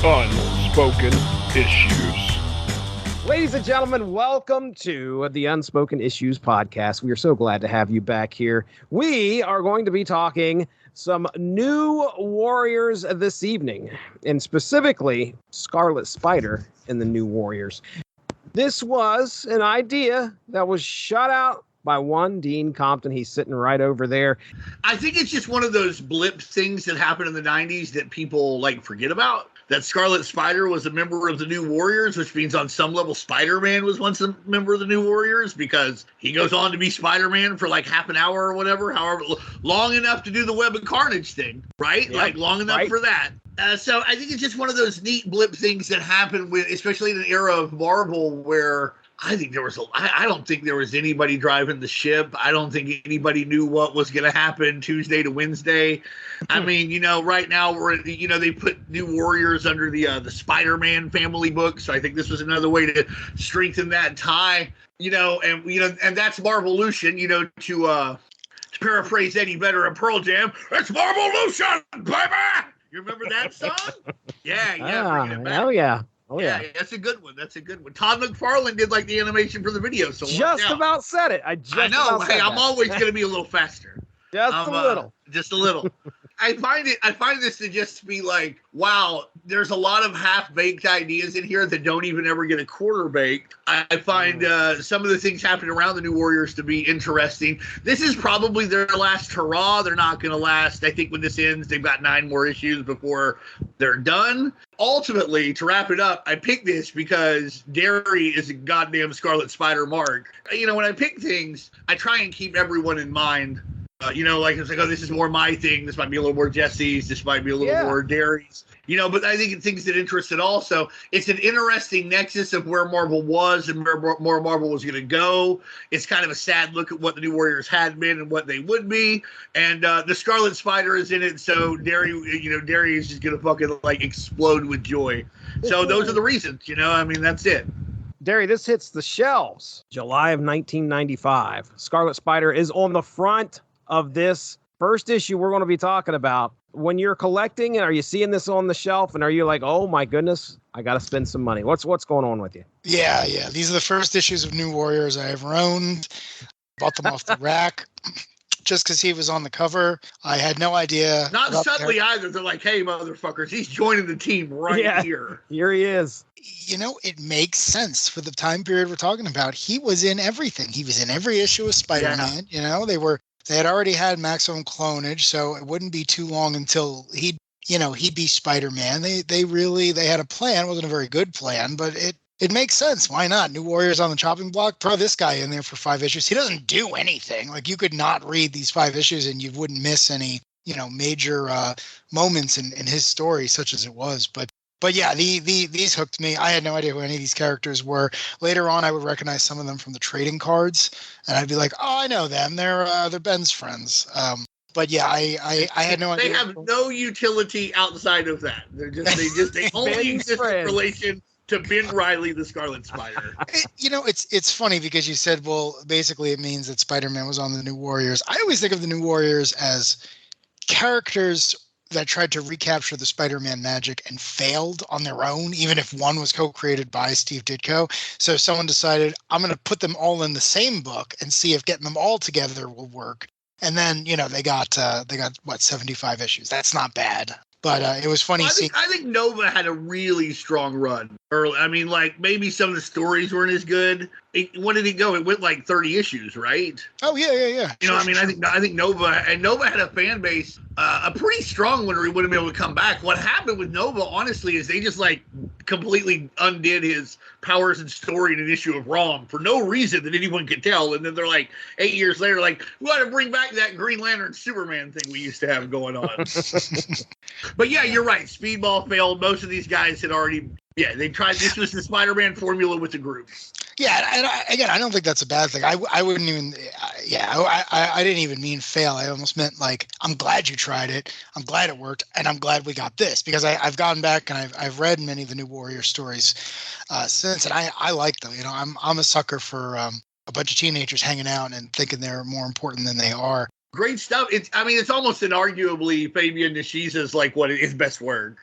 Unspoken Issues. Ladies and gentlemen, welcome to the Unspoken Issues podcast. We are so glad to have you back here. We are going to be talking some new warriors this evening, and specifically Scarlet Spider and the new warriors. This was an idea that was shot out by one Dean Compton. He's sitting right over there. I think it's just one of those blip things that happened in the 90s that people forget about. That Scarlet Spider was a member of the New Warriors, which means on some level Spider-Man was once a member of the New Warriors because he goes on to be Spider-Man for half an hour or whatever, however long enough to do the Web of Carnage thing, right? Yep, long enough for that. So I think it's just one of those neat blip things that happened with, especially in an era of Marvel where I think I don't think there was anybody driving the ship. I don't think anybody knew what was going to happen Tuesday to Wednesday. I mean, right now they put New Warriors under the Spider-Man family book. So I think this was another way to strengthen that tie, and that's Marvolution, to paraphrase Eddie Vedder and Pearl Jam. It's Marvolution, baby. You remember that song? Yeah. Bringing it back. Hell yeah. Oh, yeah, that's a good one. Todd McFarlane did the animation for the video. So just about said it. I know. Hey, I'm always going to be a little faster. Just a little. Just a little. I find this to just be wow, there's a lot of half-baked ideas in here that don't even ever get a quarter-baked. I find some of the things happening around the New Warriors to be interesting. This is probably their last hurrah. They're not going to last. I think when this ends, they've got 9 more issues before they're done. Ultimately, to wrap it up, I picked this because Darry is a goddamn Scarlet Spider mark. When I pick things, I try and keep everyone in mind. It's this is more my thing. This might be a little more Jesse's. This might be a little more Darry's. But I think it's things that interest it also. It's an interesting nexus of where Marvel was and where more Marvel was going to go. It's kind of a sad look at what the New Warriors had been and what they would be. And the Scarlet Spider is in it, so Darry is just going to fucking explode with joy. So those are the reasons. That's it. Darry, this hits the shelves July of 1995. Scarlet Spider is on the front of this first issue we're going to be talking about. When you're collecting, and are you seeing this on the shelf, and are you like, oh my goodness, I got to spend some money? What's going on with you? Yeah. These are the first issues of New Warriors I ever owned. Bought them off the rack just because he was on the cover. I had no idea. Not subtly either. They're like, hey, motherfuckers, he's joining the team here. Here he is. It makes sense for the time period we're talking about. He was in everything. He was in every issue of Spider-Man. Yeah. They had already had maximum clonage, so it wouldn't be too long until he'd be Spider-Man. They had a plan. It wasn't a very good plan, but it makes sense. Why not? New Warriors on the chopping block. Throw this guy in there for 5 issues. He doesn't do anything. You could not read these 5 issues and you wouldn't miss any, major moments in his story, such as it was. But yeah, these hooked me. I had no idea who any of these characters were. Later on, I would recognize some of them from the trading cards, and I'd be like, "Oh, I know them. They're Ben's friends." But yeah, I had no idea. They have no utility outside of that. They only exist in relation to Ben Reilly, the Scarlet Spider. It's funny because you said, well, basically it means that Spider-Man was on the New Warriors. I always think of the New Warriors as characters that tried to recapture the Spider-Man magic and failed on their own, even if one was co-created by Steve Ditko. So someone decided, I'm going to put them all in the same book and see if getting them all together will work. And then, they got 75 issues. That's not bad. But it was funny seeing. I think Nova had a really strong run early. Maybe some of the stories weren't as good. When did it go? It went 30 issues, right? Oh yeah. I think Nova had a fan base, a pretty strong one, or he wouldn't be able to come back. What happened with Nova, honestly, is they just completely undid his powers and story in an issue of ROM for no reason that anyone could tell. And then they're 8 years later, we got to bring back that Green Lantern Superman thing we used to have going on. But yeah, you're right. Speedball failed. Most of these guys had already. Yeah, they tried. This was the Spider-Man formula with the group. Yeah, and I don't think that's a bad thing. I wouldn't even. I didn't even mean fail. I almost meant I'm glad you tried it. I'm glad it worked, and I'm glad we got this because I've gone back and I've read many of the New Warrior stories since, and I like them. I'm a sucker for a bunch of teenagers hanging out and thinking they're more important than they are. Great stuff. It's almost inarguably Fabian Nishiza's his best word.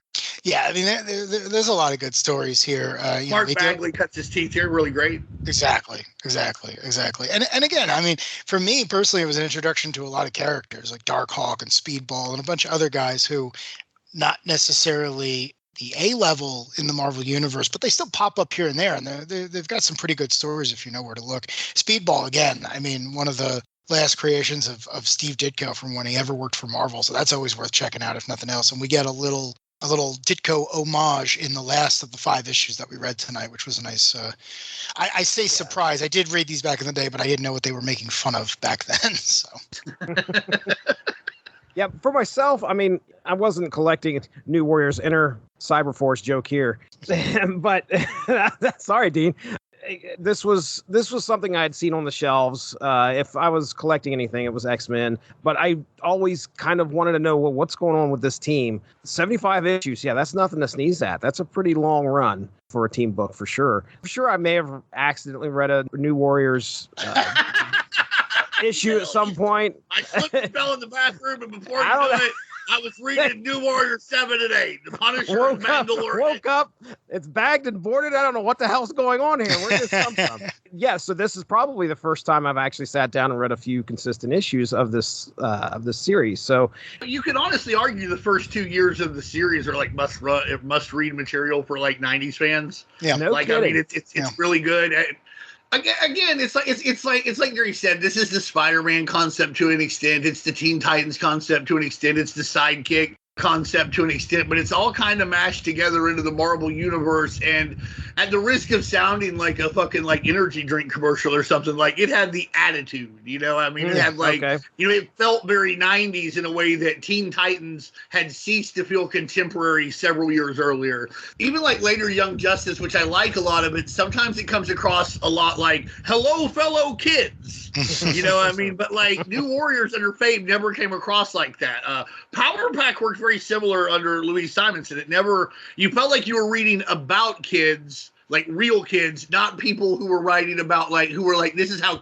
Yeah, I mean, there's a lot of good stories here. Mark Bagley cuts his teeth here, really great. Exactly. And again, I mean, for me personally, it was an introduction to a lot of characters like Darkhawk and Speedball and a bunch of other guys who, not necessarily the A level in the Marvel universe, but they still pop up here and there, and they've got some pretty good stories if you know where to look. Speedball, again, I mean, one of the last creations of Steve Ditko from when he ever worked for Marvel, so that's always worth checking out if nothing else. And we get a little Ditko homage in the last of the 5 issues that we read tonight, which was a nice, I say surprise. I did read these back in the day, but I didn't know what they were making fun of back then. So. Yeah, for myself, I mean, I wasn't collecting New Warriors Inner Cyberforce joke here, but sorry, Dean. This was something I had seen on the shelves. If I was collecting anything, it was X-Men. But I always kind of wanted to know, well, what's going on with this team? 75 issues, yeah, that's nothing to sneeze at. That's a pretty long run for a team book, for sure. For sure, I may have accidentally read a New Warriors issue at some point. I slipped and fell in the bathroom, and before you know it, I was reading New Warriors 7 and 8. The Punisher and Mandalorian. Woke up, it's bagged and boarded. I don't know what the hell's going on here. Where did this come from? Yeah, so this is probably the first time I've actually sat down and read a few consistent issues of this series. So you could honestly argue the first 2 years of the series are like must read material for like 90s fans. Yeah, no kidding. I mean, it's really good. Again, it's like Darry said, this is the Spider-Man concept to an extent. It's the Teen Titans concept to an extent. It's the sidekick concept to an extent, but it's all kind of mashed together into the Marvel universe. And at the risk of sounding like a fucking like energy drink commercial or something, like it had the attitude, you know. I mean, it had like, you know, it felt very 90s in a way that Teen Titans had ceased to feel contemporary several years earlier. Even like later Young Justice, which I like a lot of it, sometimes it comes across a lot like, hello, fellow kids, you know what I mean? But like New Warriors under Fame never came across like that. Power Pack worked very similar under Louise Simonson. It never, you felt like you were reading about kids, like real kids, not people who were writing about like, who were like, this is how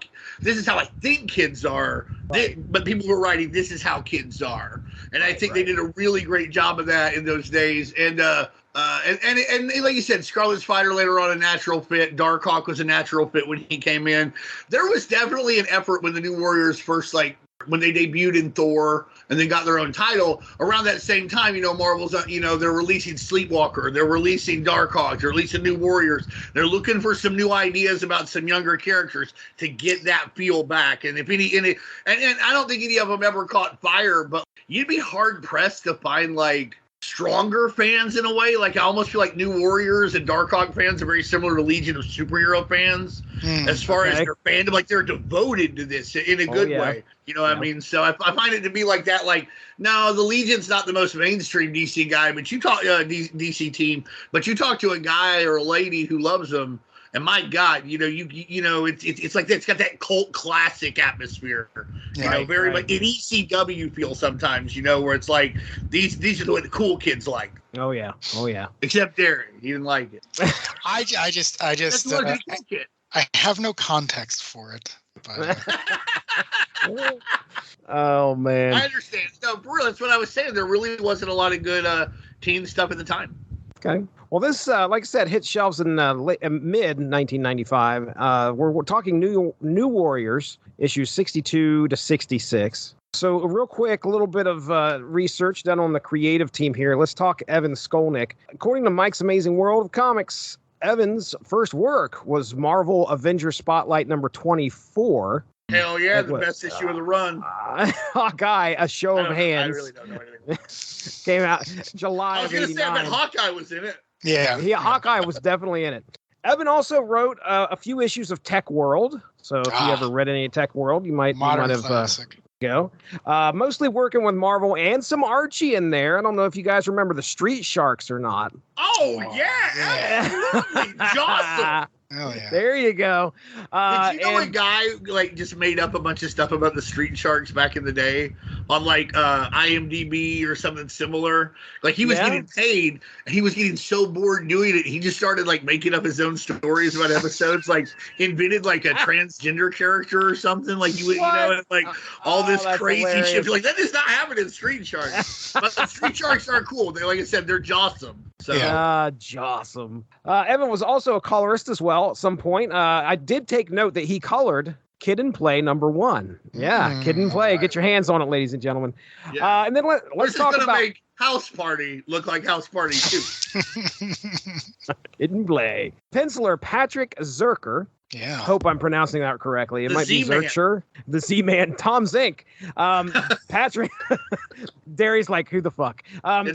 I think kids are, but people were writing, this is how kids are. And I think they did a really great job of that in those days. And like you said, Scarlet Spider later on a natural fit. Darkhawk was a natural fit when he came in. There was definitely an effort when the New Warriors first, like, when they debuted in Thor and then got their own title. Around that same time, you know, Marvel's, you know, they're releasing Sleepwalker, they're releasing Darkhawk, they're releasing New Warriors. They're looking for some new ideas about some younger characters to get that feel back. And if any, and I don't think any of them ever caught fire, but you'd be hard pressed to find like stronger fans in a way. Like I almost feel like New Warriors and Darkhawk fans are very similar to Legion of Superhero fans as far as their fandom. Like they're devoted to this in a good way. You know what I mean? So I find it to be like that. Like, no, the Legion's not the most mainstream DC guy, but you talk DC team, but you talk to a guy or a lady who loves them, and my God, you know, it's like it's got that cult classic atmosphere. You know, very like an ECW feel sometimes. You know, where it's like these are what the cool kids like. Oh yeah. Except Darry, he didn't like it. I just I have no context for it. But, oh man, I understand. No, for real, that's what I was saying. There really wasn't a lot of good teen stuff at the time. Okay. Well, this, like I said, hit shelves in mid 1995. We're talking New Warriors, issues 62 to 66. So real quick, a little bit of research done on the creative team here. Let's talk Evan Skolnick. According to Mike's Amazing World of Comics, Evan's first work was Marvel Avengers Spotlight number 24. Hell yeah, the best issue of the run. Hawkeye, A Show of Hands. I really don't know anything. Came out July of 89. I was going to say, I bet Hawkeye was in it. Yeah, Hawkeye was definitely in it. Evan also wrote a few issues of Tech World. So if you ever read any Tech World, you might have go. Mostly working with Marvel and some Archie in there. I don't know if you guys remember the Street Sharks or not. Oh yeah. Absolutely. Jocelyn. Oh, yeah. There you go. Did you know a guy like just made up a bunch of stuff about the Street Sharks back in the day on like IMDb or something similar? Like he was getting paid and he was getting so bored doing it, he just started like making up his own stories about episodes, like invented like a transgender character or something. Like you know, like all this crazy shit. Like that does not happen in Street Sharks. But the Street Sharks are cool. They, like I said, they're jawsome. So Jossum. Evan was also a colorist as well at some point. I did take note that he colored Kid and Play #1. Yeah, Kid and Play. Right. Get your hands on it, ladies and gentlemen. Yeah. And then let's talk about make House Party look like House Party 2. Kid and Play. Penciler Patrick Zerker. Yeah. Hope I'm pronouncing that correctly. It might be Z-Man. Zercher. The Z-Man. Tom Zink. Patrick. Darry's like, who the fuck? Patrick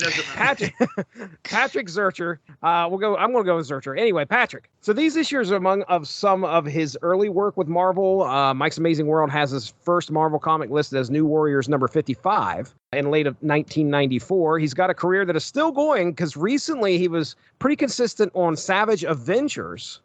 Zercher. I'm going to go with Zercher. Anyway, Patrick. So these issues are some of his early work with Marvel. Mike's Amazing World has his first Marvel comic listed as New Warriors number 55 in late of 1994. He's got a career that is still going because recently he was pretty consistent on Savage Avengers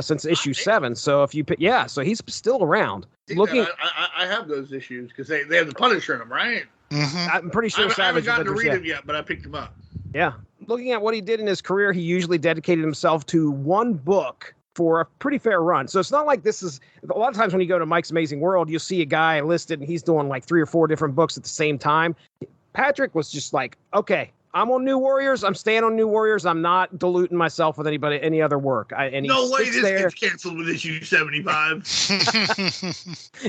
since issue 7. So if you so he's still around. I have those issues because they have the Punisher in them, right? Mm-hmm. I'm pretty sure I haven't gotten to read them them yet, but I picked them up. Yeah. Looking at what he did in his career, he usually dedicated himself to one book for a pretty fair run. So it's not like this is a lot of times when you go to Mike's Amazing World, you'll see a guy listed and he's doing like 3 or 4 different books at the same time. Patrick was just like, okay, I'm on New Warriors. I'm staying on New Warriors. I'm not diluting myself with any other work. No way this gets canceled with issue 75.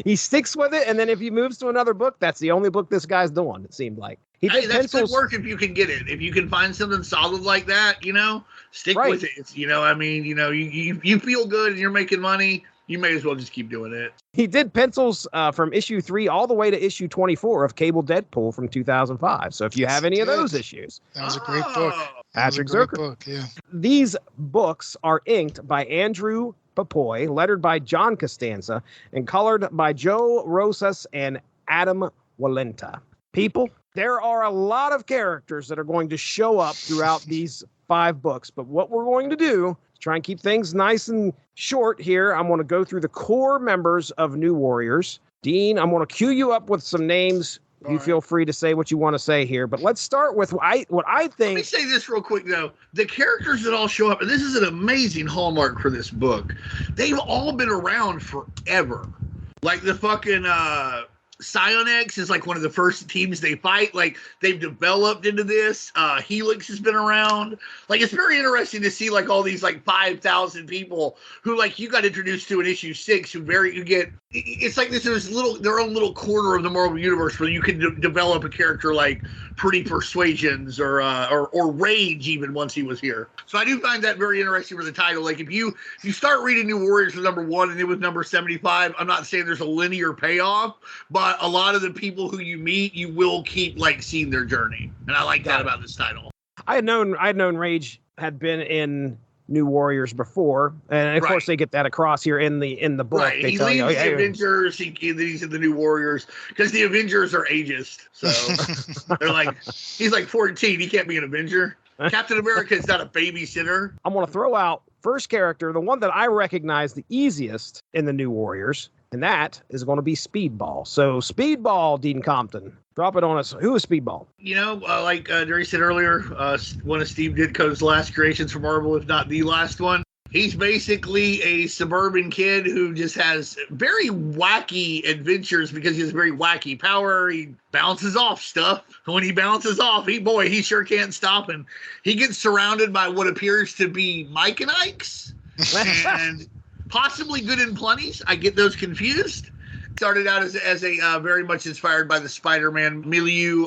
He sticks with it, and then if he moves to another book, that's the only book this guy's doing, it seemed like. That's good work if you can get it. If you can find something solid like that, stick with it. It's, you feel good and you're making money, you may as well just keep doing it. He did pencils from issue 3 all the way to issue 24 of Cable Deadpool from 2005. So if you have any of those issues. That was a great book. Patrick Zerker. Book, yeah. These books are inked by Andrew Papoy, lettered by John Costanza, and colored by Joe Rosas and Adam Walenta. People, there are a lot of characters that are going to show up throughout these 5 books, but what we're going to do is try and keep things nice and short here. I'm going to go through the core members of New Warriors. Dean, I'm going to cue you up with some names. You feel free to say what you want to say here, but let's start with what I think. Let me say this real quick, though. The characters that all show up, and this is an amazing hallmark for this book, they've all been around forever. Like the fucking Psionex is like one of the first teams they fight. Like they've developed into this. Helix has been around. Like it's very interesting to see like all these like 5,000 people who like you got introduced to in issue 6 it's like this is their own little corner of the Marvel universe where you can develop a character like Pretty Persuasions or Rage even once he was here. So I do find that very interesting with the title. Like if you start reading New Warriors with #1 and it was number 75, I'm not saying there's a linear payoff, but a lot of the people who you meet, you will keep like seeing their journey. And I like that about this title. I had known Rage had been in New Warriors before, and of course they get that across here in the book. Right. They He tell leaves you, the Avengers. He's in the New Warriors because the Avengers are ageist. So they're like, he's like 14. He can't be an Avenger. Captain America is not a babysitter. I'm going to throw out first character, the one that I recognize the easiest in the New Warriors, and that is going to be Speedball. So Speedball, Dean Compton, drop it on us. Who is Speedball? Like Darry said earlier, one of Steve Ditko's last creations for Marvel, if not the last one. He's basically a suburban kid who just has very wacky adventures because he has very wacky power. He bounces off stuff. When he bounces off, he sure can't stop. And he gets surrounded by what appears to be Mike and Ike's and possibly Good and Plenty's. I get those confused. Started out as a very much inspired by the Spider-Man milieu,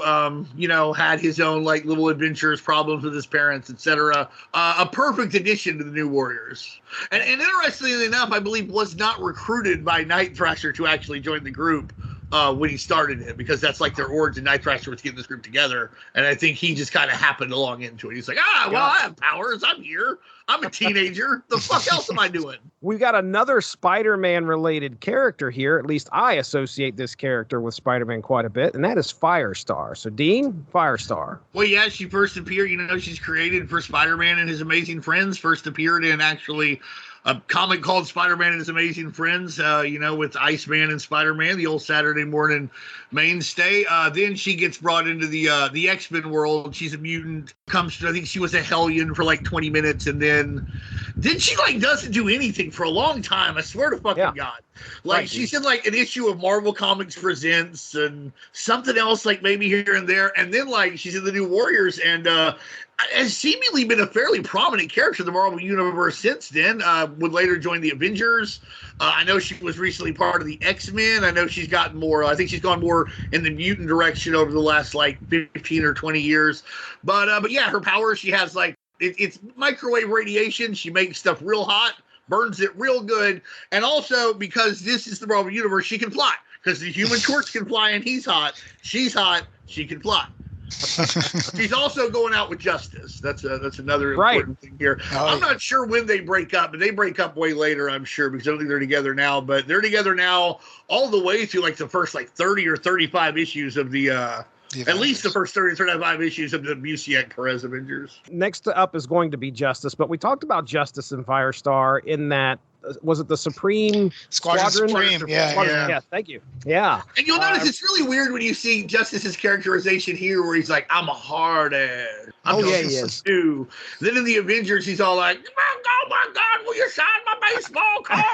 had his own like little adventures, problems with his parents, etc. A perfect addition to the New Warriors. And interestingly enough, I believe was not recruited by Night Thrasher to actually join the group when he started it, because that's like their origin. Night Thrasher was getting this group together, and I think he just kind of happened along into it. He's like, I have powers. I'm here. I'm a teenager. The fuck else am I doing? We've got another Spider-Man related character here. At least I associate this character with Spider-Man quite a bit, and that is Firestar. So Dean, Firestar. Well, yeah, she first appeared, she's created for Spider-Man and His Amazing Friends, first appeared in actually a comic called Spider-Man and His Amazing Friends, with Iceman and Spider-Man, the old Saturday morning mainstay. Then she gets brought into the X-Men world. She's a mutant. I think she was a Hellion for like 20 minutes, and then Then she like doesn't do anything for a long time. I swear to fucking God. Like she's in like an issue of Marvel Comics Presents and something else like maybe here and there. And then like she's in the New Warriors and has seemingly been a fairly prominent character in the Marvel Universe since then. Would later join the Avengers. I know she was recently part of the X-Men. I know she's gotten more. I think she's gone more in the mutant direction over the last like 15 or 20 years. But yeah, her power, she has like it's microwave radiation. She makes stuff real hot, burns it real good, and also because this is the Marvel Universe, she can fly. Because the Human Torch can fly and he's hot. She's hot. She can fly. She's also going out with Justice. That's another important thing here. I'm not sure when they break up, but they break up way later, I'm sure, because I don't think they're together now. But they're together now all the way through like the first like 30 or 35 issues of the at least the first 30 or 35 issues of the Busiek Perez Avengers. Next up is going to be Justice, but we talked about Justice in Firestar in that. Was it the Supreme Squadron? Supreme, yeah. Thank you. Yeah. And you'll notice it's really weird when you see Justice's characterization here where he's like, I'm a hard ass. I'm he is. Too. Then in the Avengers, he's all like, oh my God, will you sign my baseball card?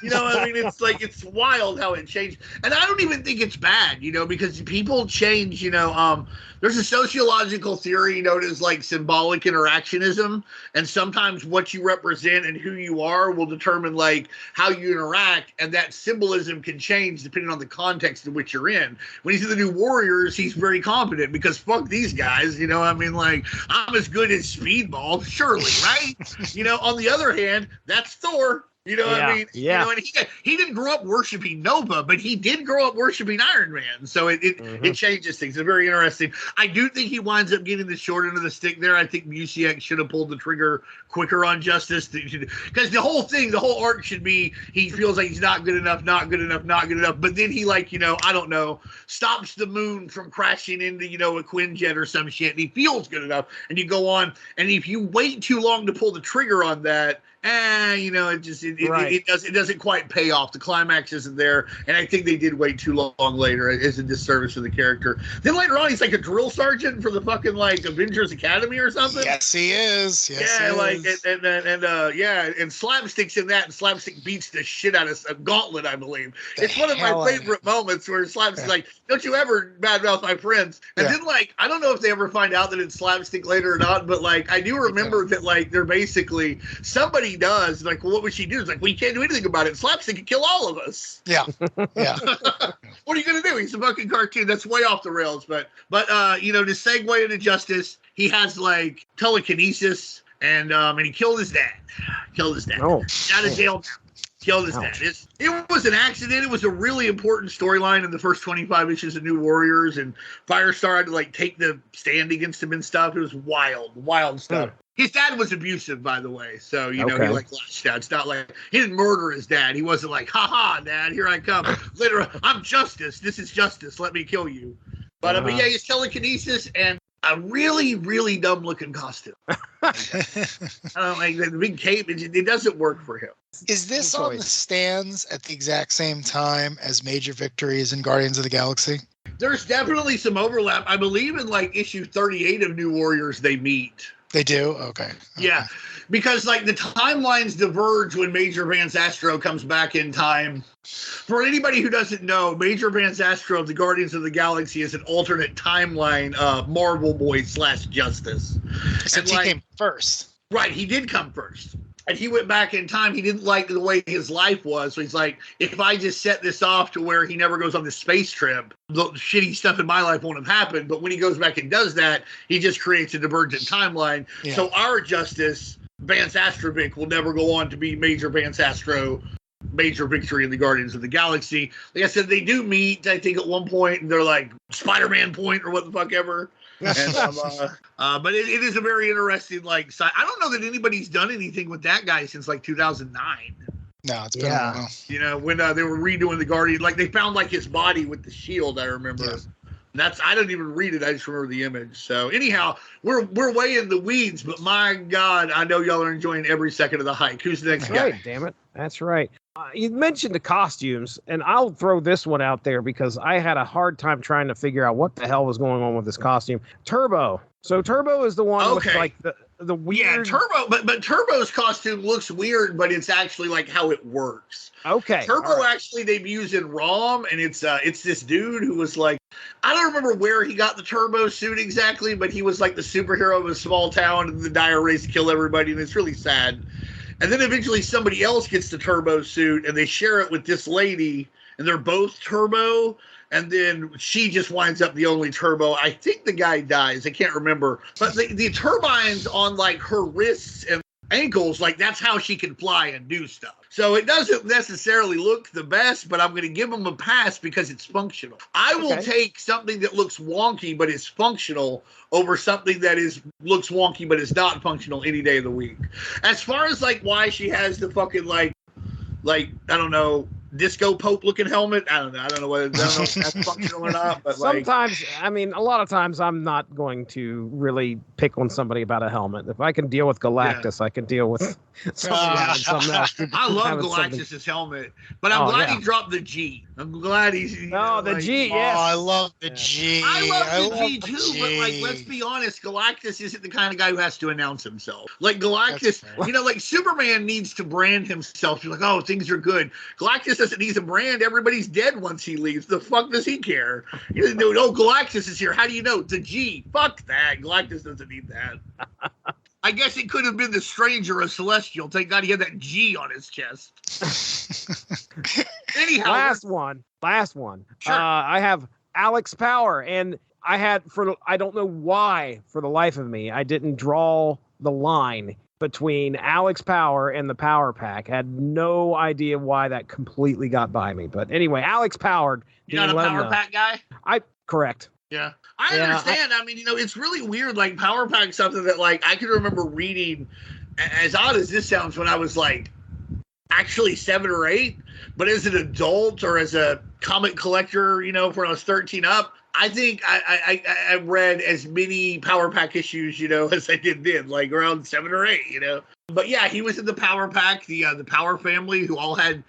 You know, I mean, it's like, it's wild how it changed. And I don't even think it's bad, you know, because people change, you know, there's a sociological theory known as like symbolic interactionism. And sometimes what you represent and who you are will determine like how you interact. And that symbolism can change depending on the context in which you're in. When he's in the New Warriors, he's very confident because fuck these guys, you know, I mean, like, I'm as good as Speedball, surely, right? You know, on the other hand, that's Thor. You know what I mean? Yeah. You know, and he didn't grow up worshiping Nova, but he did grow up worshiping Iron Man. So it changes things. It's very interesting. I do think he winds up getting the short end of the stick there. I think Busiek should have pulled the trigger quicker on Justice. Because the whole arc should be he feels like he's not good enough. But then he like, you know, I don't know, stops the moon from crashing into, you know, a Quinjet or some shit. And he feels good enough. And you go on. And if you wait too long to pull the trigger on that, you know, it doesn't quite pay off. The climax isn't there, and I think they did wait too long later. It's a disservice to the character. Then later on, he's like a drill sergeant for the fucking like Avengers Academy or something. Yes, he is. Yes, yeah, he like is. and Slapstick's in that, and Slapstick beats the shit out of a Gauntlet, I believe. It's one of my favorite moments where Slapstick's like, "Don't you ever badmouth my friends?" And then like, I don't know if they ever find out that it's Slapstick later or not, but like, I do remember that like they're basically somebody does like, well, what would she do? It's like, we can't do anything about it. Slapstick could kill all of us. Yeah. What are you gonna do? He's a fucking cartoon. That's way off the rails. But you know, to segue into Justice, he has like telekinesis, and he killed his dad. Oh. Out of jail. Killed his dad. It was an accident. It was a really important storyline in the first 25 issues of New Warriors, and Firestar had to like take the stand against him and stuff. It was wild stuff. His dad was abusive, by the way. So, you know, he like lashed out. It's not like he didn't murder his dad. He wasn't like, ha, Dad, here I come. Literally, I'm Justice. This is Justice. Let me kill you. But yeah, his telekinesis and a really, really dumb looking costume. I don't like the big cape. It doesn't work for him. Is this on the stands at the exact same time as Major Victories in Guardians of the Galaxy? There's definitely some overlap. I believe in like issue 38 of New Warriors, they meet. They do? Okay. Yeah, because like the timelines diverge when Major Van Zastro comes back in time. For anybody who doesn't know, Major Van Zastro of the Guardians of the Galaxy is an alternate timeline Marvel boy / Justice. Since he came first. Right, he did come first. And he went back in time. He didn't like the way his life was. So he's like, if I just set this off to where he never goes on this space trip, the shitty stuff in my life won't have happened. But when he goes back and does that, he just creates a divergent timeline. Yeah. So our Justice, Van Zastrovic, will never go on to be Major Van Zastro, Major Victory in the Guardians of the Galaxy. Like I said, they do meet, I think, at one point. And they're like Spider-Man point or what the fuck ever. And, but it is a very interesting like side. I don't know that anybody's done anything with that guy since like 2009. No, it's been a while. You know, when they were redoing the Guardian, like they found like his body with the shield. I remember. Yeah. I don't even read it. I just remember the image. So anyhow, we're way in the weeds. But my God, I know y'all are enjoying every second of the hike. Who's the next guy? Right, damn it. That's right. You mentioned the costumes, and I'll throw this one out there because I had a hard time trying to figure out what the hell was going on with this costume. Turbo. So Turbo is the one with like the weird. Yeah, Turbo, but Turbo's costume looks weird, but it's actually like how it works. Okay. Turbo actually they've used in ROM, and it's this dude who was like, I don't remember where he got the Turbo suit exactly, but he was like the superhero of a small town, and the dire race kill everybody, and it's really sad. And then eventually somebody else gets the Turbo suit, and they share it with this lady, and they're both Turbo. And then she just winds up the only Turbo. I think the guy dies. I can't remember. But the turbines on like her wrists and ankles, like that's how she can fly and do stuff. So it doesn't necessarily look the best, but I'm going to give them a pass because it's functional. I will take something that looks wonky but is functional over something that looks wonky but is not functional any day of the week. As far as like why she has the fucking like I don't know, disco Pope looking helmet. I don't know if that's functional or not, but sometimes, I mean, a lot of times I'm not going to really pick on somebody about a helmet. If I can deal with Galactus, I can deal with something else. I love Galactus's helmet, but I'm glad he dropped the G. I'm glad he's G, yes. Oh, I love the G. I love the G too, but like, let's be honest, Galactus isn't the kind of guy who has to announce himself. Like Galactus, like Superman needs to brand himself. You're like, oh, things are good. Galactus doesn't need a brand. Everybody's dead once he leaves. The fuck does he care? You know, oh, Galactus is here. How do you know? The G. Fuck that. Galactus doesn't need that. I guess it could have been the Stranger or Celestial. Thank God he had that G on his chest. Anyhow. Last one. Sure. I have Alex Power, and I don't know why, for the life of me, I didn't draw the line between Alex Power and the Power Pack. Had no idea why that completely got by me. But anyway, Alex Power. You're not a Power Pack guy? Correct. Yeah. I understand. I mean, it's really weird. Like, Power Pack, something that, like, I can remember reading, as odd as this sounds, when I was, like, actually 7 or 8. But as an adult or as a comic collector, when I was 13 up, I think I read as many Power Pack issues, as I did then, like around 7 or 8, But yeah, he was in the Power Pack, the Power family, who all had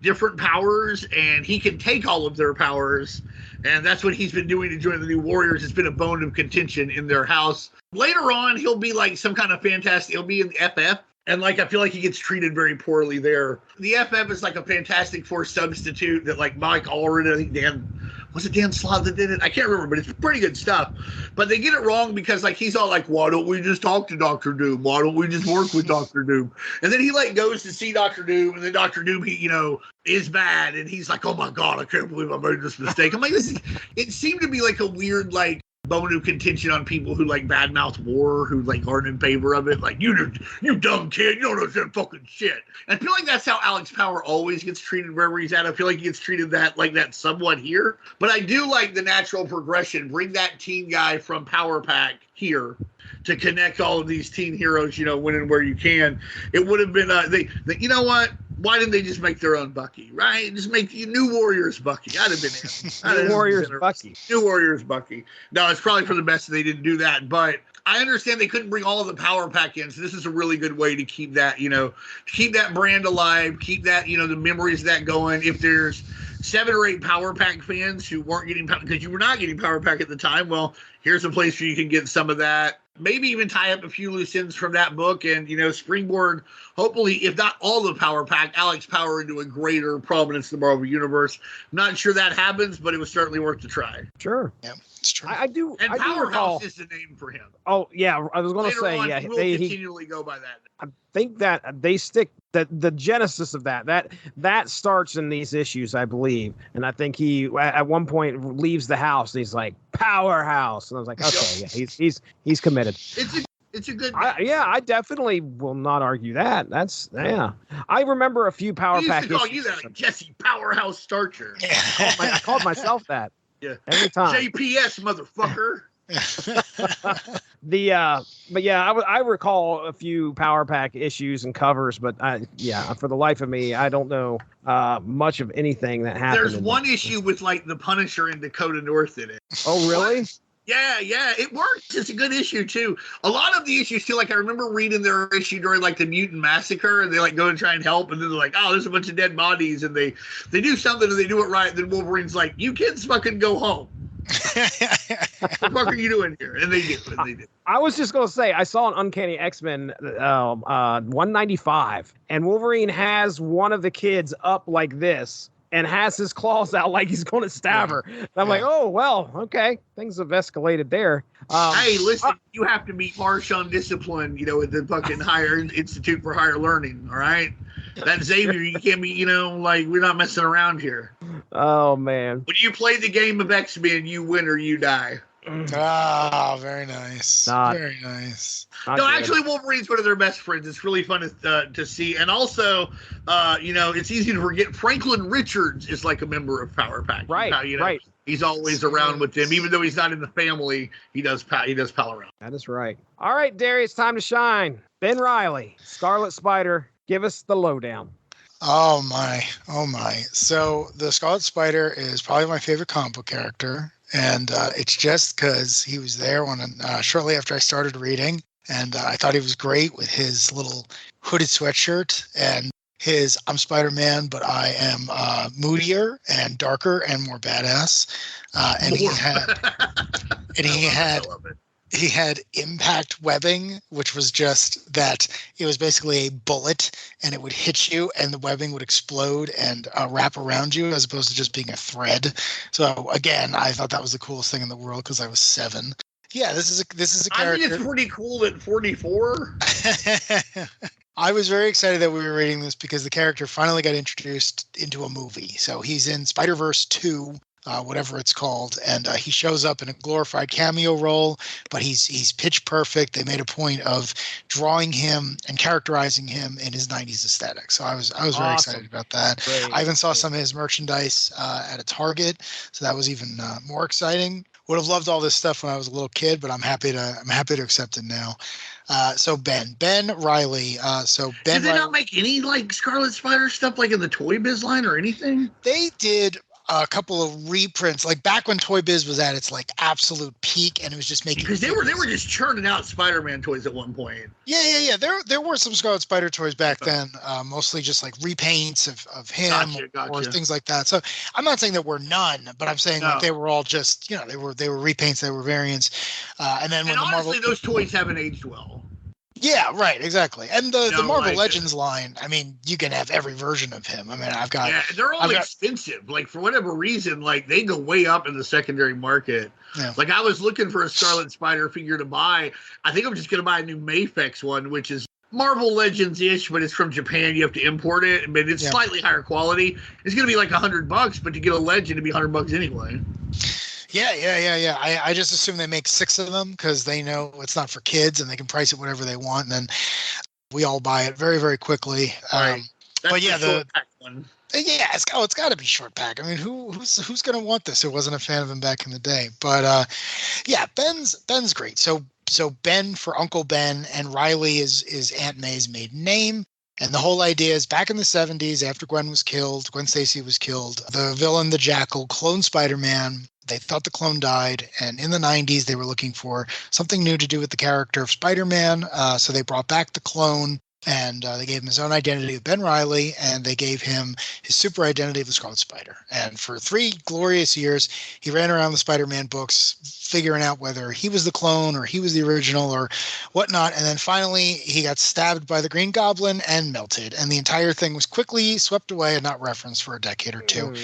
different powers, and he can take all of their powers. And that's what he's been doing to join the New Warriors. It's been a bone of contention in their house. Later on, he'll be like some kind of fantastic, he'll be in the FF. And like, I feel like he gets treated very poorly there. The FF is like a Fantastic Four substitute that like Mike Allred, I think Dan Slott that did it? I can't remember, but it's pretty good stuff. But they get it wrong because like he's all like, why don't we just talk to Dr. Doom? Why don't we just work with Dr. Doom? And then he like goes to see Dr. Doom, and then Dr. Doom, he, is bad. And he's like, oh my God, I can't believe I made this mistake. I'm like, it seemed to be like a weird, like, bone of contention on people who like badmouth war, who like aren't in favor of it. Like, you dumb kid, you don't understand fucking shit. And I feel like that's how Alex Power always gets treated wherever he's at. I feel like he gets treated like that somewhat here. But I do like the natural progression. Bring that teen guy from Power Pack here to connect all of these teen heroes, when and where you can. It would have been, you know what? Why didn't they just make their own Bucky, right? Just make New Warriors Bucky. I'd have been in. New Warriors Bucky. New Warriors Bucky. No, it's probably for the best that they didn't do that. But I understand they couldn't bring all of the Power Pack in. So this is a really good way to keep that, keep that brand alive, keep that, the memories of that going. If there's 7 or 8 Power Pack fans who weren't getting, because you were not getting Power Pack at the time, well, here's a place where you can get some of that. Maybe even tie up a few loose ends from that book and, springboard, hopefully, if not all the Power Pack, Alex Power into a greater prominence in the Marvel Universe. Not sure that happens, but it was certainly worth to try. Sure. Yeah, it's true. I do. And Powerhouse is the name for him. Oh, yeah. I was going to say, yeah. He continually go by that. I think that they stick the genesis of that starts in these issues, I believe. And I think he at one point leaves the house and he's like, Powerhouse. And I was like, okay, yeah, he's committed. It's a good I definitely will not argue that. That's I remember a few Power Pack issues. Call you that, like Jesse Powerhouse Starcher. Yeah. I called myself that. Yeah. Every time. JPS, motherfucker. But yeah, I recall a few Power Pack issues and covers, but for the life of me, I don't know much of anything that happened. There's one issue with like the Punisher and Dakota North in it. Oh, really? What? Yeah, it works. It's a good issue too. A lot of the issues too, like I remember reading their issue during like the Mutant Massacre, and they like go and try and help, and then they're like, oh, there's a bunch of dead bodies, and they do something and they do it right, and then Wolverine's like, you kids fucking go home. What the fuck are you doing here? And they do. I was just going to say, I saw an Uncanny X-Men 195, and Wolverine has one of the kids up like this and has his claws out like he's going to stab her. And I'm like, oh, well, okay. Things have escalated there. Hey, listen, you have to meet Marshawn Discipline, at the fucking Higher Institute for Higher Learning, all right? That Xavier, you can't be, we're not messing around here. Oh, man. When you play the game of X-Men, you win or you die. Ah, very nice. Very nice. No, actually, Wolverine's one of their best friends. It's really fun to see. And also, it's easy to forget Franklin Richards is like a member of Power Pack. Right, right. He's always around with them. Even though he's not in the family, he does pal around. That is right. All right, Darry, it's time to shine. Ben Reilly, Scarlet Spider, give us the lowdown. Oh, my. So the Scarlet Spider is probably my favorite comic book character. And it's just because he was there when shortly after I started reading. And I thought he was great with his little hooded sweatshirt and his "I'm Spider-Man, but I am moodier and darker and more badass." He had impact webbing, which was just that it was basically a bullet and it would hit you and the webbing would explode and wrap around you as opposed to just being a thread. So again, I thought that was the coolest thing in the world because I was 7. Yeah, this is a character. I think it's pretty cool at 44. I was very excited that we were reading this because the character finally got introduced into a movie. So he's in Spider-Verse 2. Whatever it's called, and he shows up in a glorified cameo role, but he's pitch perfect. They made a point of drawing him and characterizing him in his 90s aesthetic. So I was very excited about that. Great. I even saw some of his merchandise at a Target, so that was even more exciting. Would have loved all this stuff when I was a little kid, but I'm happy to accept it now. So Ben Reilly. Did they not make any Scarlet Spider stuff in the Toy Biz line or anything? They did a couple of reprints, back when Toy Biz was at its absolute peak, and it was just making because they were just churning out Spider-Man toys at one point. Yeah. There were some Scarlet Spider toys back then, mostly just repaints of him gotcha. or things like that. So I'm not saying there were none, but I'm saying they were all just they were repaints, they were variants, and then when honestly, those toys haven't aged well. Yeah, right, exactly. And the Marvel Legends line, I mean, you can have every version of him. I mean, Yeah, they're all expensive. For whatever reason, they go way up in the secondary market. Yeah. I was looking for a Scarlet Spider figure to buy. I think I'm just going to buy a new Mafex one, which is Marvel Legends-ish, but it's from Japan. You have to import it, but it's slightly higher quality. It's going to be $100, but to get a Legend, it'd be $100 anyway. Yeah. I just assume they make 6 of them because they know it's not for kids and they can price it whatever they want. And then we all buy it very, very quickly. Right. But yeah, the short pack one. Yeah, it's got to be short pack. I mean, who's going to want this? Who wasn't a fan of him back in the day? But Ben's great. So Ben for Uncle Ben, and Riley is Aunt May's maiden name. And the whole idea is back in the 70s, after Gwen Stacy was killed, the villain, the Jackal, cloned Spider-Man. They thought the clone died, and in the 90s, they were looking for something new to do with the character of Spider-Man, so they brought back the clone, and they gave him his own identity of Ben Reilly, and they gave him his super identity of the Scarlet Spider. And for 3 glorious years, he ran around the Spider-Man books, figuring out whether he was the clone or he was the original or whatnot, and then finally, he got stabbed by the Green Goblin and melted, and the entire thing was quickly swept away and not referenced for a decade or 2.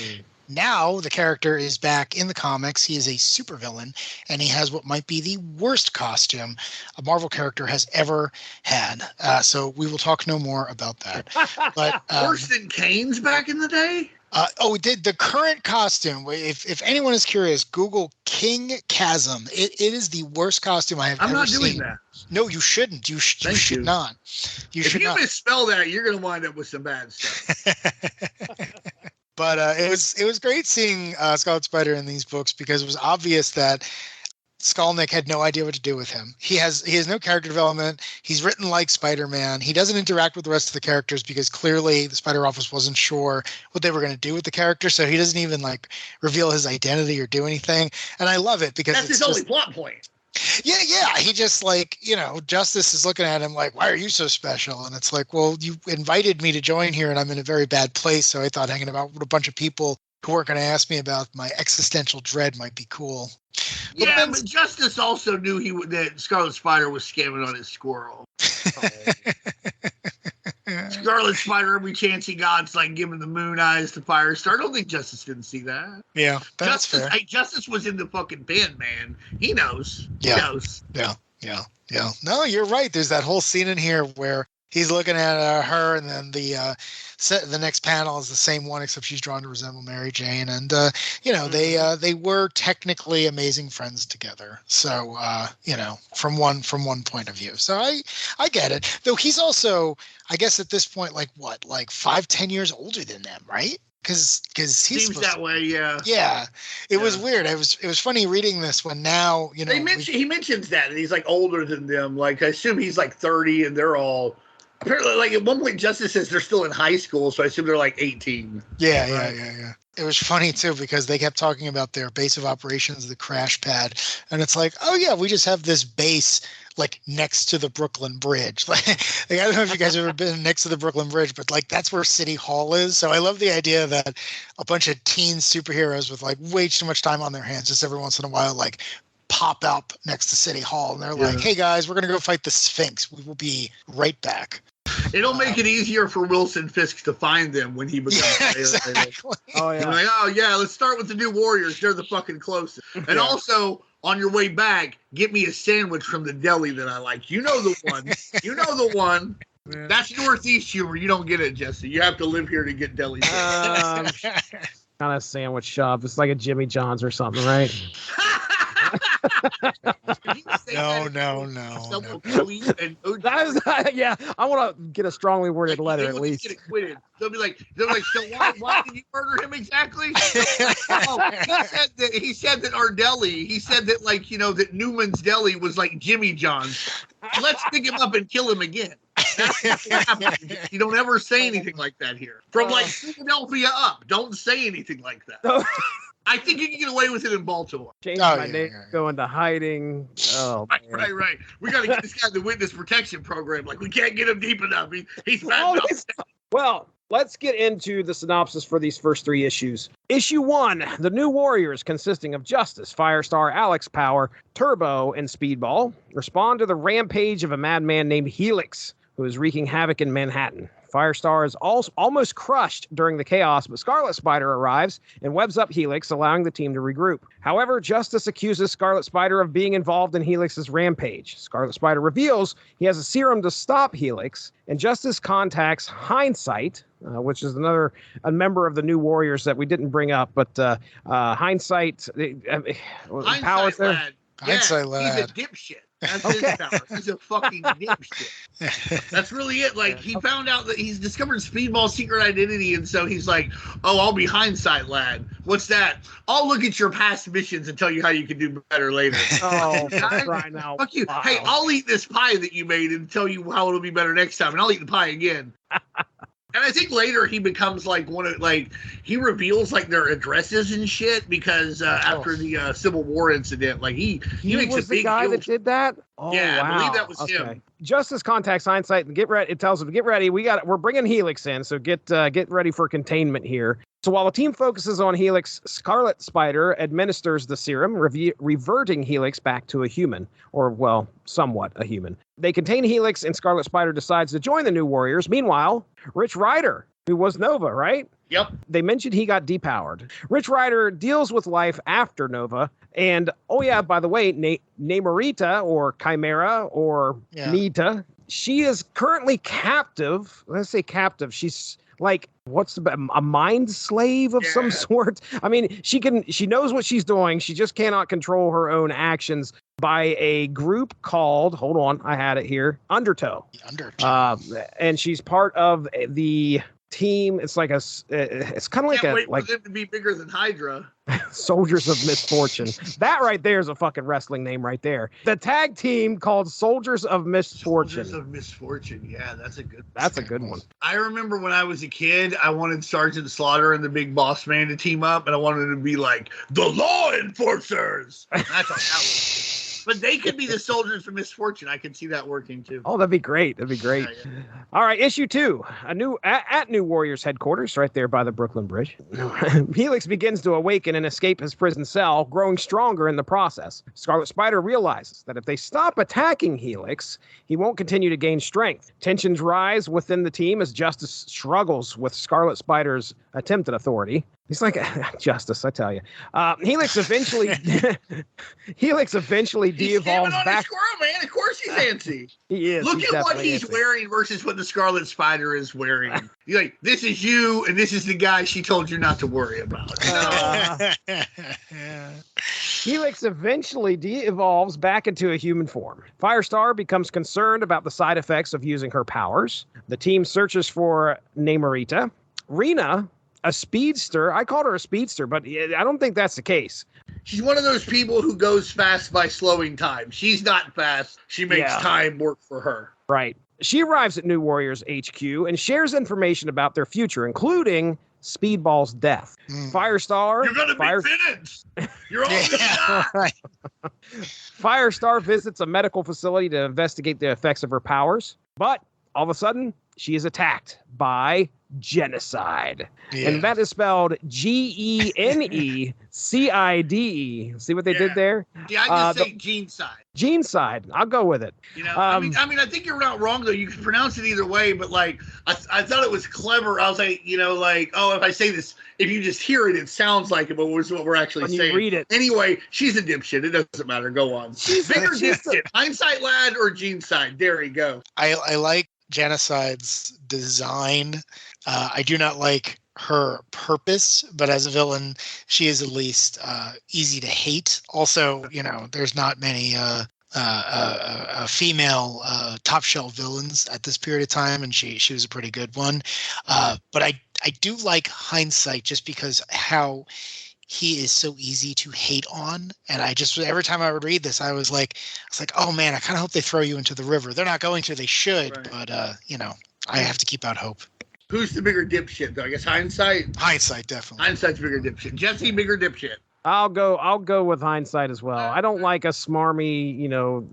Now the character is back in the comics. He is a supervillain, and he has what might be the worst costume a Marvel character has ever had. So we will talk no more about that. But worse than Kane's back in the day? The current costume. If anyone is curious, Google King Chasm. It is the worst costume I have ever seen. I'm not doing that. No, you shouldn't. You should not. If you misspell that, you're going to wind up with some bad stuff. But it was great seeing Scarlet Spider in these books because it was obvious that Skolnick had no idea what to do with him. He has no character development. He's written like Spider-Man. He doesn't interact with the rest of the characters because clearly the Spider Office wasn't sure what they were going to do with the character. So he doesn't even reveal his identity or do anything. And I love it because that's his only plot point. Yeah. He just Justice is looking at him like, why are you so special? And it's like, well, you invited me to join here and I'm in a very bad place. So I thought hanging about with a bunch of people who weren't going to ask me about my existential dread might be cool. Yeah, but Justice also knew that Scarlet Spider was scamming on his squirrel. Scarlet Spider, every chance he got's like giving the moon eyes to Firestar. I don't think Justice didn't see that. Yeah, that's Justice, fair. Justice was in the fucking pen, man. He knows. Yeah. He knows. Yeah. No, you're right. There's that whole scene in here where he's looking at her, and then the next panel is the same one, except she's drawn to resemble Mary Jane. And they were technically amazing friends together. So from one point of view. So I get it. Though he's also, I guess at this point, like 5-10 years older than them, right? Because he's seems that way, yeah. Yeah, it was weird. It was funny reading this when now he mentions that, and he's like older than them. Like I assume he's like 30, and they're all apparently like at one point Justice says they're still in high school, so I assume they're like 18. Yeah. It was funny too because they kept talking about their base of operations, the crash pad, and it's like, oh yeah, we just have this base like next to the Brooklyn Bridge. Like I don't know if you guys have ever been next to the Brooklyn Bridge, but like that's where City Hall is. So I love the idea that a bunch of teen superheroes with like way too much time on their hands, just every once in a while, like pop up next to City Hall, and they're like, hey guys, we're gonna go fight the Sphinx. We will be right back. It'll make it easier for Wilson Fisk to find them when he becomes exactly. Oh yeah. Like, oh yeah, let's start with the New Warriors. They're the fucking closest. And also, on your way back, get me a sandwich from the deli that I like. You know the one. Yeah. That's Northeast humor. You don't get it, Jesse. You have to live here to get deli. Kind of sandwich shop. It's like a Jimmy John's or something, right? No. That is, yeah, I want to get a strongly worded letter at least. Get acquitted. They'll be like, so why did you murder him exactly? He said that our deli. He said that that Newman's Deli was like Jimmy John's. Let's pick him up and kill him again. That's what happened. You don't ever say anything like that here. From Philadelphia up, don't say anything like that. I think you can get away with it in Baltimore. Change my name, go into hiding. Oh, right. We got to get this guy in the witness protection program. Like, we can't get him deep enough. He's bad enough. Well, let's get into the synopsis for these first 3 issues. Issue 1, the New Warriors, consisting of Justice, Firestar, Alex Power, Turbo, and Speedball, respond to the rampage of a madman named Helix, who is wreaking havoc in Manhattan. Firestar is almost crushed during the chaos, but Scarlet Spider arrives and webs up Helix, allowing the team to regroup. However, Justice accuses Scarlet Spider of being involved in Helix's rampage. Scarlet Spider reveals he has a serum to stop Helix, and Justice contacts Hindsight, which is a member of the New Warriors that we didn't bring up, but Hindsight powers there. Lad. Hindsight lad. He's a dipshit. That's his power. He's a fucking dipshit. That's really it. Like, he found out that he's discovered Speedball's secret identity, and so he's like, oh, I'll be Hindsight lad. What's that? I'll look at your past missions and tell you how you can do better later. Oh, right now. Fuck you. Wow. Hey, I'll eat this pie that you made and tell you how it'll be better next time, and I'll eat the pie again. And I think later he becomes he reveals their addresses and shit because after the Civil War incident, he makes was a big the guy deal. that did that. Oh, Yeah, wow. I believe that was him. Justice contacts Hindsight and get ready. It tells him, get ready. We're bringing Helix in, so get ready for containment here. So while the team focuses on Helix, Scarlet Spider administers the serum, reverting Helix back to a human, or, well, somewhat a human. They contain Helix, and Scarlet Spider decides to join the New Warriors. Meanwhile, Rich Rider, who was Nova, right? Yep. They mentioned he got depowered. Rich Rider deals with life after Nova. And, oh yeah, by the way, Namorita, or Chimera, or Nita, she is currently captive. Let's say captive. She's like, a mind slave of some sort? I mean, she knows what she's doing. She just cannot control her own actions by a group called, hold on, I had it here, Undertow. And she's part of the team. It's like it's kind of like Can't wait for them to be bigger than Hydra. Soldiers of Misfortune. That right there is a fucking wrestling name right there. The tag team called Soldiers of Misfortune. Soldiers of Misfortune. Yeah, that's a good one. I remember when I was a kid, I wanted Sergeant Slaughter and the Big Boss Man to team up, and I wanted to be like the Law Enforcers. That's how that was. But they could be the soldiers of misfortune. I could see that working too. Oh, that'd be great. That'd be great. Yeah. All right, issue 2. At New Warriors headquarters, right there by the Brooklyn Bridge. Helix begins to awaken and escape his prison cell, growing stronger in the process. Scarlet Spider realizes that if they stop attacking Helix, he won't continue to gain strength. Tensions rise within the team as Justice struggles with Scarlet Spider's attempted authority. He's like, Justice, I tell you. Helix eventually de-evolves back. Squirrel, man. Of course he's antsy. He is. Look at what he's wearing versus what the Scarlet Spider is wearing. You're like, this is you, and this is the guy she told you not to worry about. Helix eventually de-evolves back into a human form. Firestar becomes concerned about the side effects of using her powers. The team searches for Namorita. Rena, a speedster. I called her a speedster, but I don't think that's the case. She's one of those people who goes fast by slowing time. She's not fast. She makes time work for her. Right. She arrives at New Warriors HQ and shares information about their future, including Speedball's death. Firestar. You're going to be finished. You're all going to die. Right. Firestar visits a medical facility to investigate the effects of her powers, but all of a sudden, she is attacked by genocide. Yeah. And that is spelled Genecide. See what they did there? Yeah, I just say Genecide. Genecide. I'll go with it. You know, I mean, I think you're not wrong, though. You can pronounce it either way, but, like, I thought it was clever. I was like, you know, like, oh, if I say this, if you just hear it, it sounds like it, but it's what we're actually saying. You read it. Anyway, she's a dipshit. It doesn't matter. Go on. Bigger dipshit. Hindsight lad or Genecide? Darry, go. I like Genocide's design. I do not like her purpose, but as a villain, she is at least easy to hate. Also, you know, there's not many female top shelf villains at this period of time, and she was a pretty good one. But I do like Hindsight just because how he is so easy to hate on. And I just, every time I would read this, I was like, oh man, I kind of hope they throw you into the river. They're not going to, they should, right. But you know, I have to keep out hope. Who's the bigger dipshit though? I guess Hindsight. Hindsight, definitely. Hindsight's bigger dipshit. Jesse, bigger dipshit. I'll go with Hindsight as well. I don't like a smarmy, you know,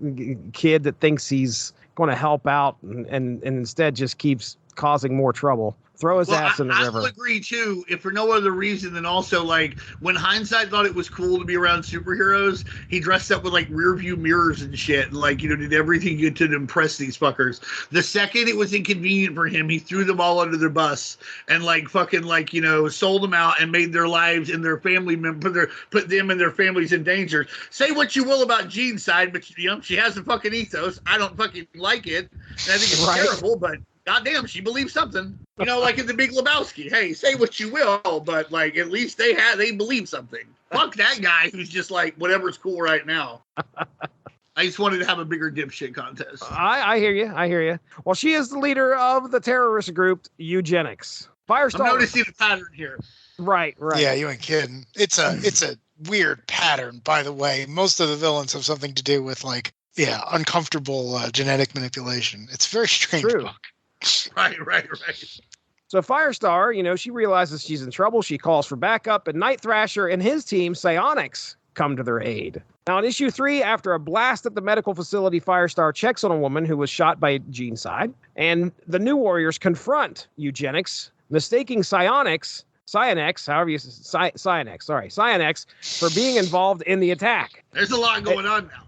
kid that thinks he's going to help out and instead just keeps causing more trouble. Throw his ass in the river. I will agree too, if for no other reason than also like when Hindsight thought it was cool to be around superheroes, he dressed up with like rear view mirrors and shit, and like, you know, did everything he could to impress these fuckers. The second it was inconvenient for him, he threw them all under the bus and like fucking like, you know, sold them out and made their lives and their family put them and their families in danger. Say what you will about Genecide, but you know, she has a fucking ethos. I don't fucking like it, and I think it's terrible, but goddamn, she believes something. You know, like in The Big Lebowski. Hey, say what you will, but like at least they believe something. Fuck that guy who's just like whatever's cool right now. I just wanted to have a bigger dipshit contest. I hear you. I hear you. Well, she is the leader of the terrorist group Eugenics. Firestar. I'm noticing a pattern here. Right. Yeah, you ain't kidding. It's a weird pattern, by the way. Most of the villains have something to do with like, uncomfortable genetic manipulation. It's a very strange book. Right. So Firestar, you know, she realizes she's in trouble. She calls for backup, and Night Thrasher and his team, Psionics, come to their aid. Now, in issue 3, after a blast at the medical facility, Firestar checks on a woman who was shot by Genecide, and the New Warriors confront Eugenics, mistaking Psionics, for being involved in the attack. There's a lot going on now.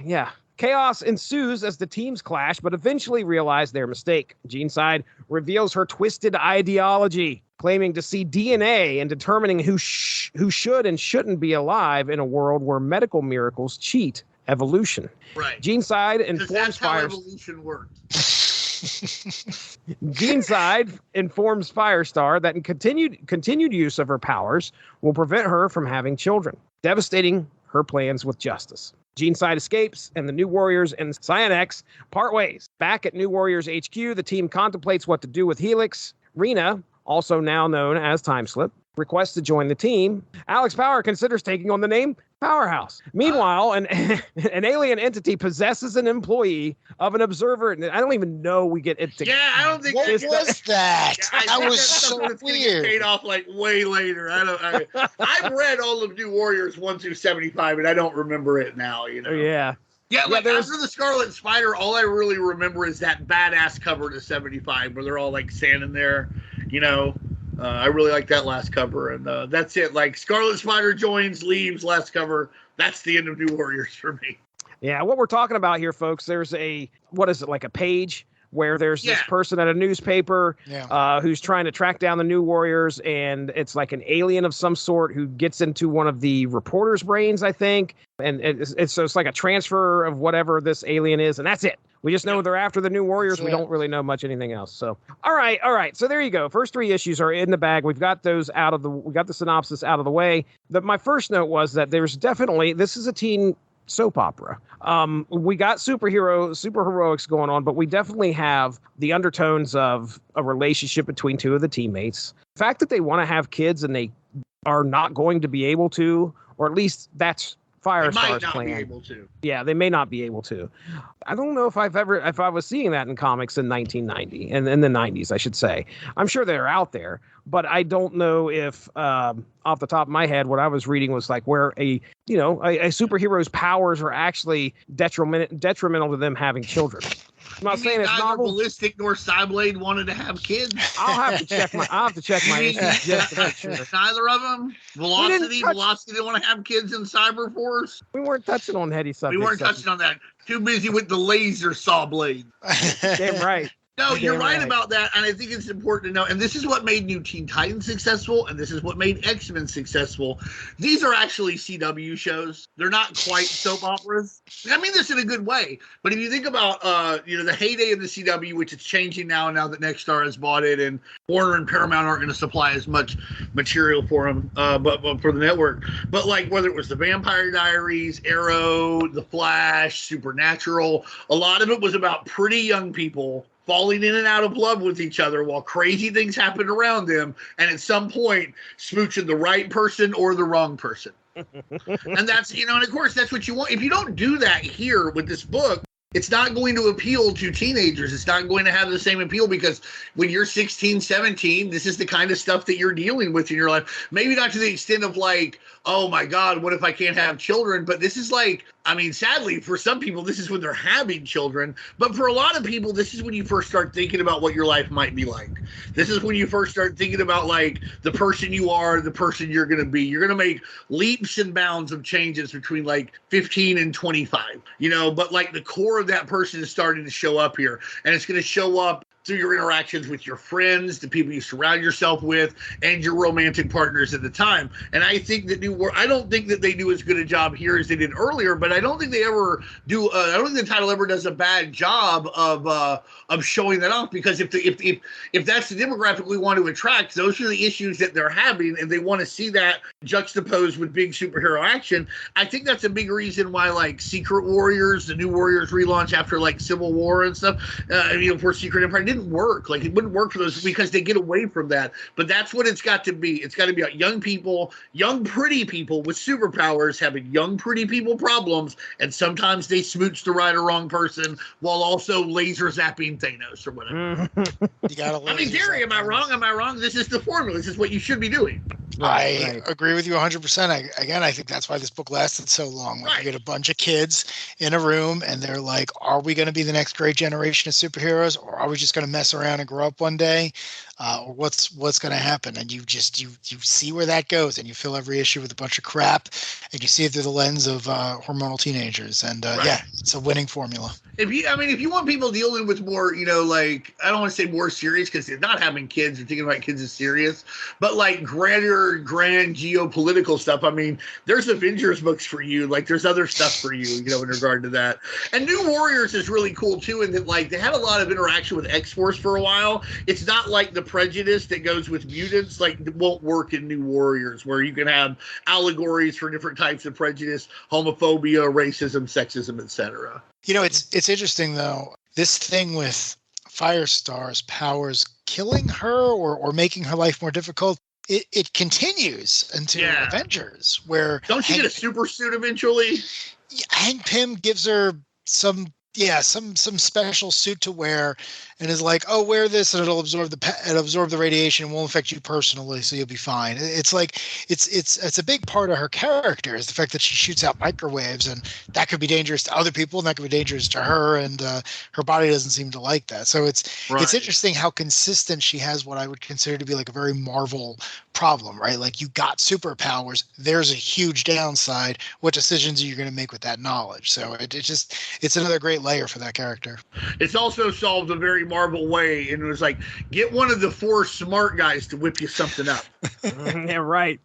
Yeah. Chaos ensues as the teams clash, but eventually realize their mistake. Genecide reveals her twisted ideology, claiming to see DNA and determining who should and shouldn't be alive in a world where medical miracles cheat evolution. Right. Genecide informs evolution works. Genecide informs Firestar that continued use of her powers will prevent her from having children, devastating her plans with Justice. Genecide escapes, and the New Warriors and Psionics part ways. Back at New Warriors HQ, the team contemplates what to do with Helix. Rena, also now known as Timeslip, requests to join the team. Alex Power considers taking on the name Powerhouse. Meanwhile, an alien entity possesses an employee of an observer, and I don't even know we get it. Yeah, I don't think What was that? Yeah, That was so weird. Paid off like way later. I've read all of New Warriors 1 through 75, and I don't remember it now. You know. Yeah. Yeah, like after the Scarlet Spider, all I really remember is that badass cover to 75, where they're all like standing there. You know. I really like that last cover, and that's it. Like Scarlet Spider joins, leaves, last cover. That's the end of New Warriors for me. Yeah, what we're talking about here, folks, there's what is it, like a page where there's this person at a newspaper who's trying to track down the New Warriors, and it's like an alien of some sort who gets into one of the reporter's brains, I think, and so it's like a transfer of whatever this alien is, and that's it. We just know they're after the New Warriors. We don't really know much anything else. So, all right. So there you go. First 3 issues are in the bag. We've got those we got the synopsis out of the way. My first note was that there's definitely, this is a teen soap opera. We got super heroics going on, but we definitely have the undertones of a relationship between 2 of the teammates. The fact that they want to have kids and they are not going to be able to, or at least that's Firestar's plan. Be able to. Yeah, they may not be able to. I don't know if I was seeing that in comics in 1990 and in the 90s, I should say. I'm sure they're out there, but I don't know if off the top of my head, what I was reading was like where a superhero's powers are actually detrimental to them having children. I'm not saying it's neither novel. Ballistic nor Cyblade wanted to have kids. I'll have to check my issues just to make sure. Neither of them. Velocity didn't want to have kids in Cyberforce. We weren't touching on heady subjects. We weren't touching on that. Too busy with the laser saw blade. Damn right. No, you're right about that, and I think it's important to know, and this is what made New Teen Titans successful, and this is what made X-Men successful. These are actually CW shows. They're not quite soap operas. I mean this in a good way, but if you think about, the heyday of the CW, which is changing now that Nexstar has bought it, and Warner and Paramount aren't going to supply as much material for them, but for the network. But like whether it was the Vampire Diaries, Arrow, The Flash, Supernatural, a lot of it was about pretty young people falling in and out of love with each other while crazy things happened around them, and at some point smooching the right person or the wrong person. And that's, and of course that's what you want. If you don't do that here with this book, it's not going to appeal to teenagers. It's not going to have the same appeal because when you're 16, 17, this is the kind of stuff that you're dealing with in your life. Maybe not to the extent of like, oh my God, what if I can't have children? But this is like, sadly, for some people, this is when they're having children. But for a lot of people, this is when you first start thinking about what your life might be like. This is when you first start thinking about like the person you are, the person you're going to be. You're going to make leaps and bounds of changes between like 15 and 25, but like the core of that person is starting to show up here, and it's going to show up through your interactions with your friends, the people you surround yourself with, and your romantic partners at the time. And I think that I don't think that they do as good a job here as they did earlier, but I don't think they ever do. I don't think the title ever does a bad job of showing that off, because if that's the demographic we want to attract, those are the issues that they're having, and they want to see that juxtaposed with big superhero action. I think that's a big reason why like Secret Warriors, the New Warriors relaunch after like Civil War and stuff, for Secret Empire didn't work. Like it wouldn't work for those because they get away from that. But that's what it's got to be. It's got to be about young people, young pretty people with superpowers having young pretty people problems, and sometimes they smooch the right or wrong person while also laser zapping Thanos or whatever. You gotta Darry, am I wrong? This is the formula. This is what you should be doing. I agree with you 100%. I think that's why this book lasted so long. Like, you get a bunch of kids in a room and they're like, are we going to be the next great generation of superheroes, or are we just going to mess around and grow up one day? Or what's going to happen? And you see where that goes, and you fill every issue with a bunch of crap, and you see it through the lens of hormonal teenagers. And it's a winning formula. If you want people dealing with more, like, I don't want to say more serious, because they're not having kids or thinking about kids is serious, but like grand geopolitical stuff. There's Avengers books for you. Like, there's other stuff for you, in regard to that. And New Warriors is really cool too, in that like they had a lot of interaction with X-Force for a while. It's not like the prejudice that goes with mutants, like it won't work in New Warriors, where you can have allegories for different types of prejudice, homophobia, racism, sexism, etc. It's interesting though, this thing with Firestar's powers killing her or making her life more difficult. it continues into Avengers, where don't she get a super suit eventually? Hank Pym gives her some special suit to wear, and is like, oh, wear this and it'll absorb the radiation and won't affect you personally, so you'll be fine. It's like it's a big part of her character is the fact that she shoots out microwaves, and that could be dangerous to other people and that could be dangerous to her, and her body doesn't seem to like that. So it's interesting how consistent she has what I would consider to be like a very Marvel problem, right? Like, you got superpowers, there's a huge downside. What decisions are you going to make with that knowledge? So it's another great layer for that character. It's also solved a very Marvel way, and it was like, get one of the 4 smart guys to whip you something up. Yeah, right.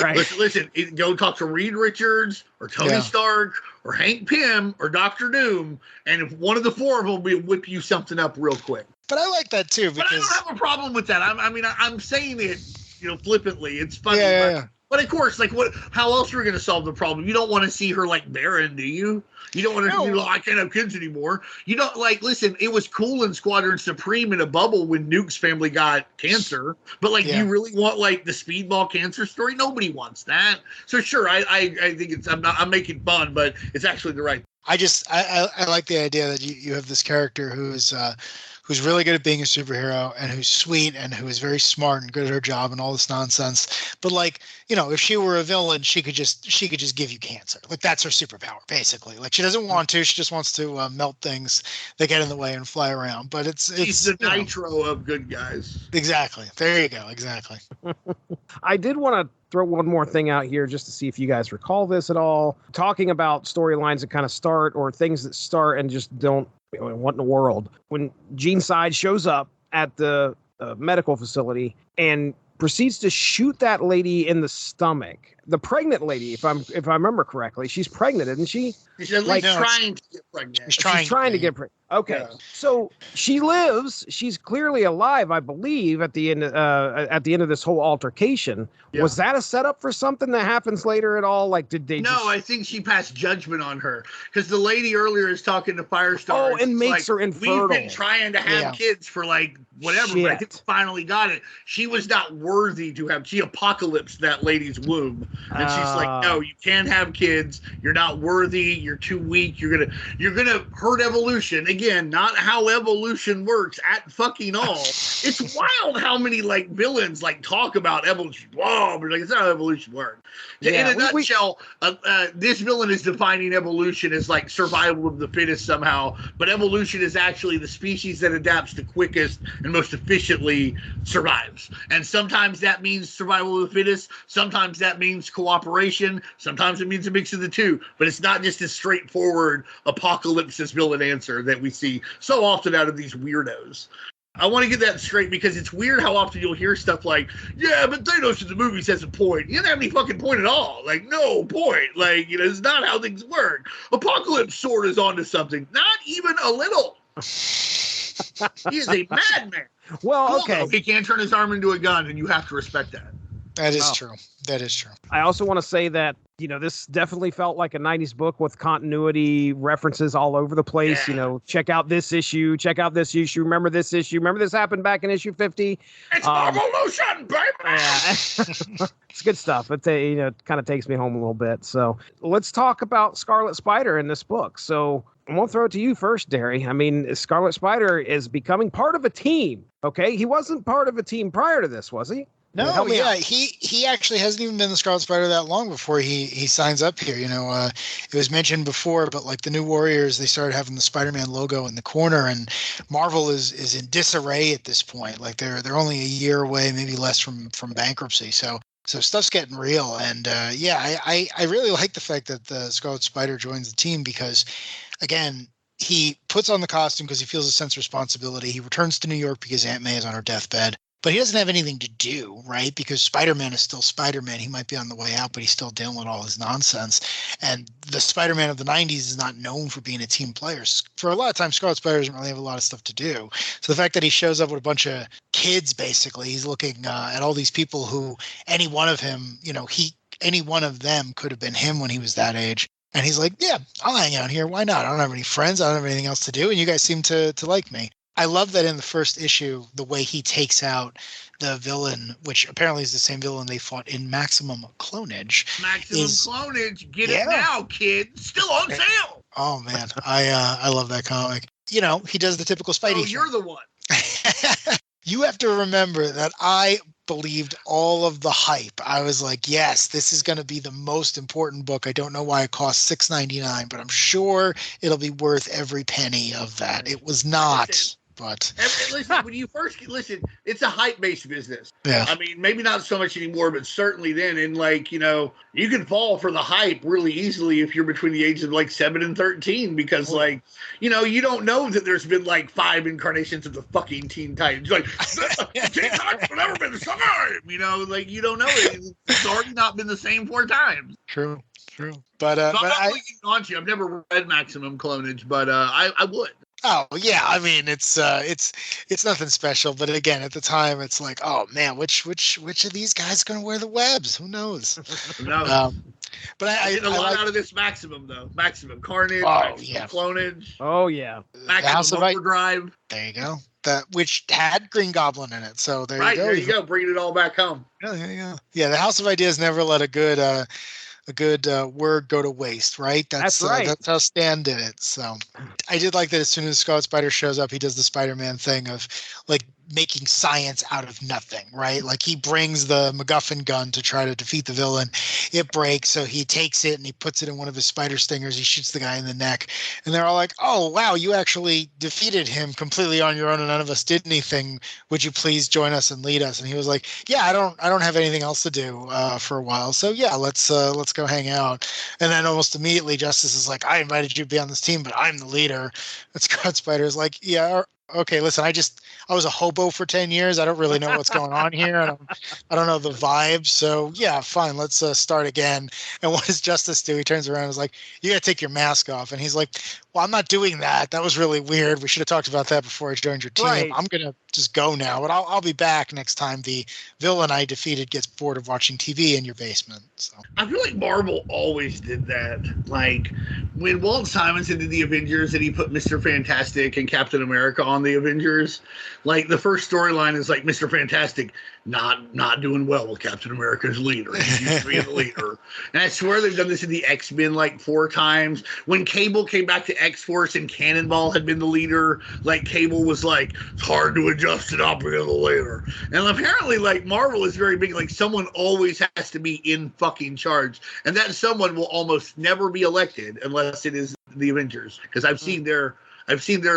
Right. Listen, go talk to Reed Richards or Tony Stark or Hank Pym or Dr. Doom, and if one of the 4 of them will whip you something up real quick. But I like that too, because but I don't have a problem with that. I'm saying it, flippantly. It's funny. But of course, like, how else are we going to solve the problem? You don't want to see her like barren, do you? You don't want to be like, I can't have kids anymore. You don't like, listen, it was cool in Squadron Supreme in a bubble when Nuke's family got cancer. But like, do you really want like the Speedball cancer story? Nobody wants that. So sure, I think I'm making fun, but it's actually the right. I like the idea that you have this character who's really good at being a superhero and who's sweet and who is very smart and good at her job and all this nonsense. But like, if she were a villain, she could just give you cancer. Like, that's her superpower, basically. Like, she doesn't want to, she just wants to melt things that get in the way and fly around. But she's the Nitro of good guys. Exactly. There you go. Exactly. I did want to throw one more thing out here just to see if you guys recall this at all. Talking about storylines that kind of start, or things that start and just don't. What in the world? When Gene Side shows up at the medical facility and proceeds to shoot that lady in the stomach, the pregnant lady, if I remember correctly, she's pregnant, isn't she? She's at least trying to get pregnant. She's trying to get pregnant. Okay, so she lives. She's clearly alive, I believe. At the end of this whole altercation, was that a setup for something that happens later at all? Like, did they? No, I think she passed judgment on her, because the lady earlier is talking to Firestar. Oh, and makes her infertile. We've been trying to have kids for like whatever, but I think we finally got it. She was not worthy to have. She apocalypsed that lady's womb, and she's like, "No, you can't have kids. You're not worthy. You're too weak. You're gonna hurt evolution." Again, not how evolution works at fucking all. It's wild how many like villains like talk about evolution. Whoa, but like, it's not how evolution works. In a nutshell, this villain is defining evolution as like survival of the fittest somehow, but evolution is actually the species that adapts the quickest and most efficiently survives. And sometimes that means survival of the fittest. Sometimes that means cooperation. Sometimes it means a mix of the two. But it's not just a straightforward apocalypse villain answer that we see so often out of these weirdos. I want to get that straight, because it's weird how often you'll hear stuff like, yeah, but Thanos in the movies has a point. He doesn't have any fucking point at all. Like, no point. Like, it's not how things work. Apocalypse Sword is onto something. Not even a little. He is a madman. Well, okay. He can't turn his arm into a gun, and you have to respect that. That is true. That is true. I also want to say that, this definitely felt like a 90s book with continuity references all over the place. Yeah. Check out this issue. Check out this issue. Remember this issue. Remember this happened back in issue 50. It's evolution, baby! Yeah. It's good stuff. It kind of takes me home a little bit. So let's talk about Scarlet Spider in this book. So I'm going to throw it to you first, Darry. I mean, Scarlet Spider is becoming part of a team. Okay. He wasn't part of a team prior to this, was he? No, he actually hasn't even been the Scarlet Spider that long before he signs up here. It was mentioned before, but like the New Warriors, they started having the Spider-Man logo in the corner, and Marvel is in disarray at this point. Like they're only a year away, maybe less from bankruptcy. So stuff's getting real. And I really like the fact that the Scarlet Spider joins the team, because, again, he puts on the costume because he feels a sense of responsibility. He returns to New York because Aunt May is on her deathbed. But he doesn't have anything to do, right? Because Spider-Man is still Spider-Man. He might be on the way out, but he's still dealing with all his nonsense. And the Spider-Man of the 90s is not known for being a team player. For a lot of times, Scarlet Spider doesn't really have a lot of stuff to do. So the fact that he shows up with a bunch of kids, basically, he's looking at all these people who any one of them could have been him when he was that age. And he's like, yeah, I'll hang out here. Why not? I don't have any friends. I don't have anything else to do. And you guys seem to like me. I love that in the first issue, the way he takes out the villain, which apparently is the same villain they fought in Maximum Clonage. Maximum Clonage. Get it Yeah. now, kid. Still on sale. Oh man, I love that comic. You know, he does the typical Spidey. Oh, you're the one. You have to remember that I believed all of the hype. I was like, yes, this is going to be the most important book. I don't know why it costs $6.99, but I'm sure it'll be worth every penny of that. It was not. But listen, when you first listen, it's a hype-based business. Yeah. I mean, maybe not so much anymore, but certainly then. And like, you know, you can fall for the hype really easily if you're between the ages of like 7 and 13, because like, you know, you don't know that there's been like 5 incarnations of the fucking Teen Titans. Like, Teen Titans have never been the same. You know, like you don't know it. It's already not been the same 4 times. True. But so I'm not really getting on to you. I've never read Maximum Clonage, but I would. Oh yeah, I mean it's nothing special, but again at the time it's like, oh man, which of these guys is gonna wear the webs? Who knows? No. But I get a lot like, out of this Maximum though. Maximum Carnage, yeah. Clonage. Oh yeah. Maximum Overdrive. There you go. That which had Green Goblin in it. So there you go. There you go. Bringing it all back home. Yeah. The House of Ideas never let a good word go to waste, right? That's right. That's how Stan did it. So I did like that as soon as Scarlet Spider shows up, he does the Spider-Man thing of like making science out of nothing, right? Like he brings the MacGuffin gun to try to defeat the villain. It breaks, so he takes it and he puts it in one of his spider stingers. He shoots the guy in the neck, and they're all like, "Oh, wow, you actually defeated him completely on your own, and none of us did anything. Would you please join us and lead us?" And he was like, "Yeah, I don't have anything else to do for a while, so yeah, let's go hang out." And then almost immediately, Justice is like, "I invited you to be on this team, but I'm the leader." And Scarlet Spider is like, "Yeah, okay, listen, I was a hobo for 10 years. I don't really know what's going on here. I don't know the vibe. So yeah, fine. Let's start again." And what does Justice do? He turns around and is like, "You got to take your mask off." And he's like, "Well, I'm not doing that. That was really weird. We should have talked about that before I joined your team. Right. I'm going to just go now, but I'll be back next time the villain I defeated gets bored of watching TV in your basement." So I feel like Marvel always did that. Like when Walt Simonson did the Avengers and he put Mr. Fantastic and Captain America on the Avengers, like the first storyline is like Mr. Fantastic not doing well with Captain America's leader. He used to be the leader. And I swear they've done this in the X-Men like 4 times. When Cable came back to X-Force and Cannonball had been the leader, like Cable was like, "It's hard to adjust to not being the leader." And apparently like Marvel is very big. Like someone always has to be in fucking charge. And that someone will almost never be elected unless it is the Avengers. Because I've seen their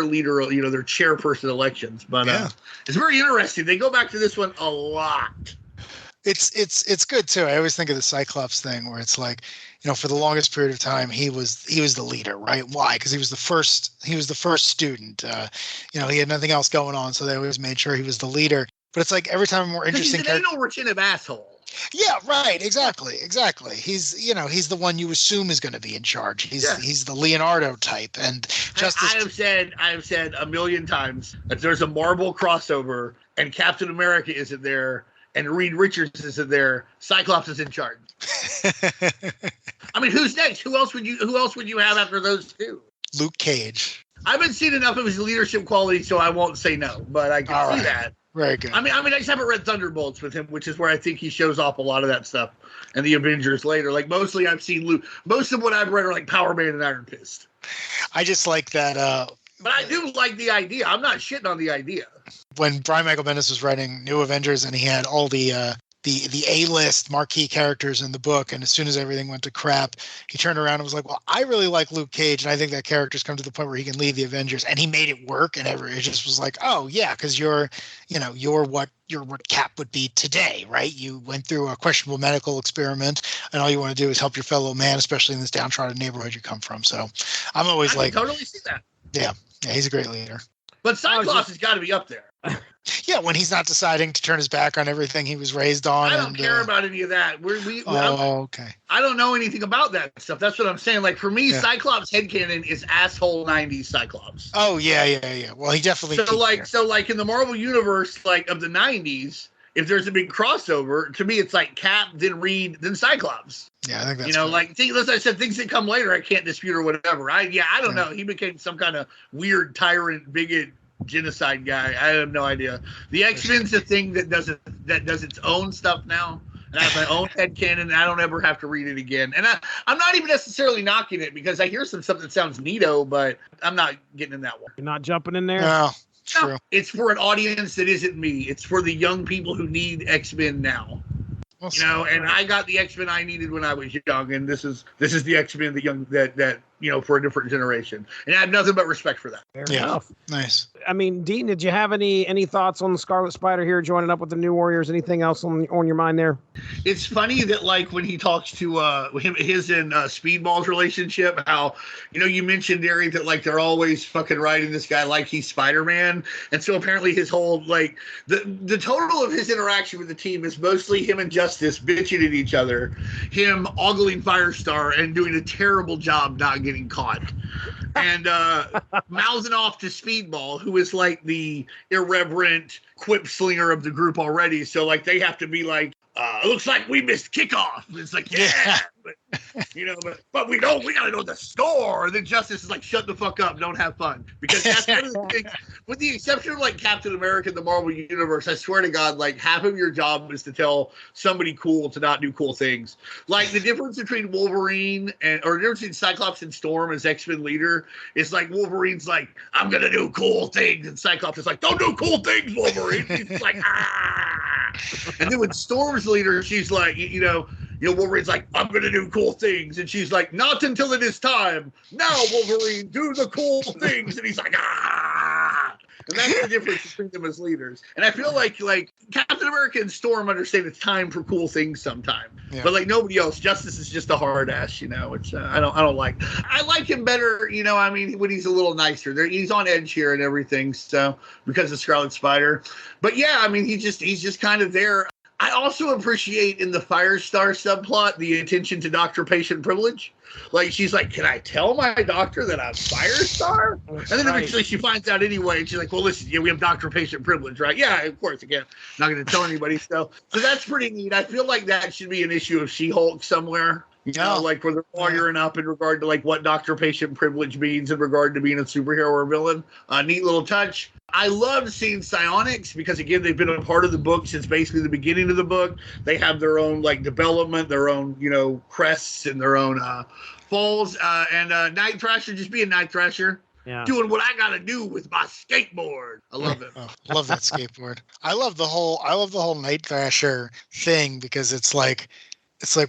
leader, you know, their chairperson elections. But it's very interesting. They go back to this one a lot. It's good too. I always think of the Cyclops thing where it's like, you know, for the longest period of time he was the leader, right? Why? Because he was the first student. You know, he had nothing else going on, so they always made sure he was the leader. But it's like every time a more interesting. He's an anal retentive asshole. Yeah, right. Exactly. He's the one you assume is going to be in charge. He's the Leonardo type. And Justice. I have said a million times that there's a Marvel crossover and Captain America isn't there and Reed Richards isn't there. Cyclops is in charge. I mean, who's next? Who else would you have after those two? Luke Cage. I haven't seen enough of his leadership qualities, so I won't say no, but I can see that. Very good. I mean, I just haven't read Thunderbolts with him, which is where I think he shows off a lot of that stuff, and the Avengers later. Like mostly, I've seen Luke. Most of what I've read are like Power Man and Iron Fist. I just like that. But I do like the idea. I'm not shitting on the idea. When Brian Michael Bendis was writing New Avengers, and he had all the A-list marquee characters in the book, and as soon as everything went to crap, he turned around and was like, "Well, I really like Luke Cage, and I think that character's come to the point where he can lead the Avengers," and he made it work, and it just was like, "Oh yeah, because you're what Cap would be today, right? You went through a questionable medical experiment, and all you want to do is help your fellow man, especially in this downtrodden neighborhood you come from." So I'm always I can totally see that. Yeah, he's a great leader. But Cyclops has got to be up there. Yeah, when he's not deciding to turn his back on everything he was raised on. I don't care about any of that. Okay. I don't know anything about that stuff. That's what I'm saying. Like for me, Cyclops headcanon is asshole 90s Cyclops. Oh yeah. Well, he definitely. So like in the Marvel universe, like of the 90s, if there's a big crossover, to me it's like Cap, then Reed, then Cyclops. Yeah, I think that's as I said, things that come later I can't dispute or whatever. I don't know. He became some kind of weird tyrant, bigot, genocide guy. I have no idea. The X-Men's a thing that does its own stuff now. And I have my own headcanon, and I don't ever have to read it again. And I'm not even necessarily knocking it because I hear some stuff that sounds neato, but I'm not getting in that one. You're not jumping in there? No, true. No, it's for an audience that isn't me. It's for the young people who need X-Men now. You know, and I got the X-Men I needed when I was young, and this is the X-Men that for a different generation. And I have nothing but respect for that. Fair enough. Nice. I mean, Dean, did you have any thoughts on the Scarlet Spider here joining up with the New Warriors? Anything else on your mind there? It's funny that like when he talks to his and Speedball's relationship, how you mentioned, Darry, that like they're always fucking writing this guy like he's Spider-Man, and so apparently his whole like the total of his interaction with the team is mostly him and Justice bitching at each other, him ogling Firestar and doing a terrible job not getting caught, and mouthing off to Speedball, who is like the irreverent quip slinger of the group already. So like they have to be like, it looks like we missed kickoff. It's like, yeah. But we gotta know the score. And then Justice is like, shut the fuck up, don't have fun. Because that's one of the things, with the exception of like Captain America in the Marvel Universe, I swear to God, like half of your job is to tell somebody cool to not do cool things. Like the difference between Wolverine or the difference between Cyclops and Storm as X-Men leader is like Wolverine's like, I'm gonna do cool things, and Cyclops is like, don't do cool things, Wolverine. He's like, ah. And then when Storm's leader, she's like, Wolverine's like, I'm going to do cool things. And she's like, not until it is time. Now, Wolverine, do the cool things. And he's like, ah. And that's the difference between them as leaders. And I feel like Captain America and Storm understand it's time for cool things sometime. Yeah. But like nobody else, Justice is just a hard ass, which I don't like. I like him better, when he's a little nicer. He's on edge here and everything. So because of Scarlet Spider. But yeah, he's just kind of there. I also appreciate in the Firestar subplot the attention to doctor-patient privilege. Like, she's like, can I tell my doctor that I'm Firestar? And then eventually she finds out anyway, and she's like, well, listen, we have doctor-patient privilege, right? Yeah, of course, again, not going to tell anybody. So that's pretty neat. I feel like that should be an issue of She-Hulk somewhere. Like where they're lawyering up in regard to like what doctor-patient privilege means in regard to being a superhero or villain. Neat little touch. I love seeing psionics because, again, they've been a part of the book since basically the beginning of the book. They have their own, like, development, their own, crests and their own falls. And Night Thrasher, just being Night Thrasher. Yeah. Doing what I gotta do with my skateboard. I love it. Love that skateboard. I love the whole Night Thrasher thing because it's like,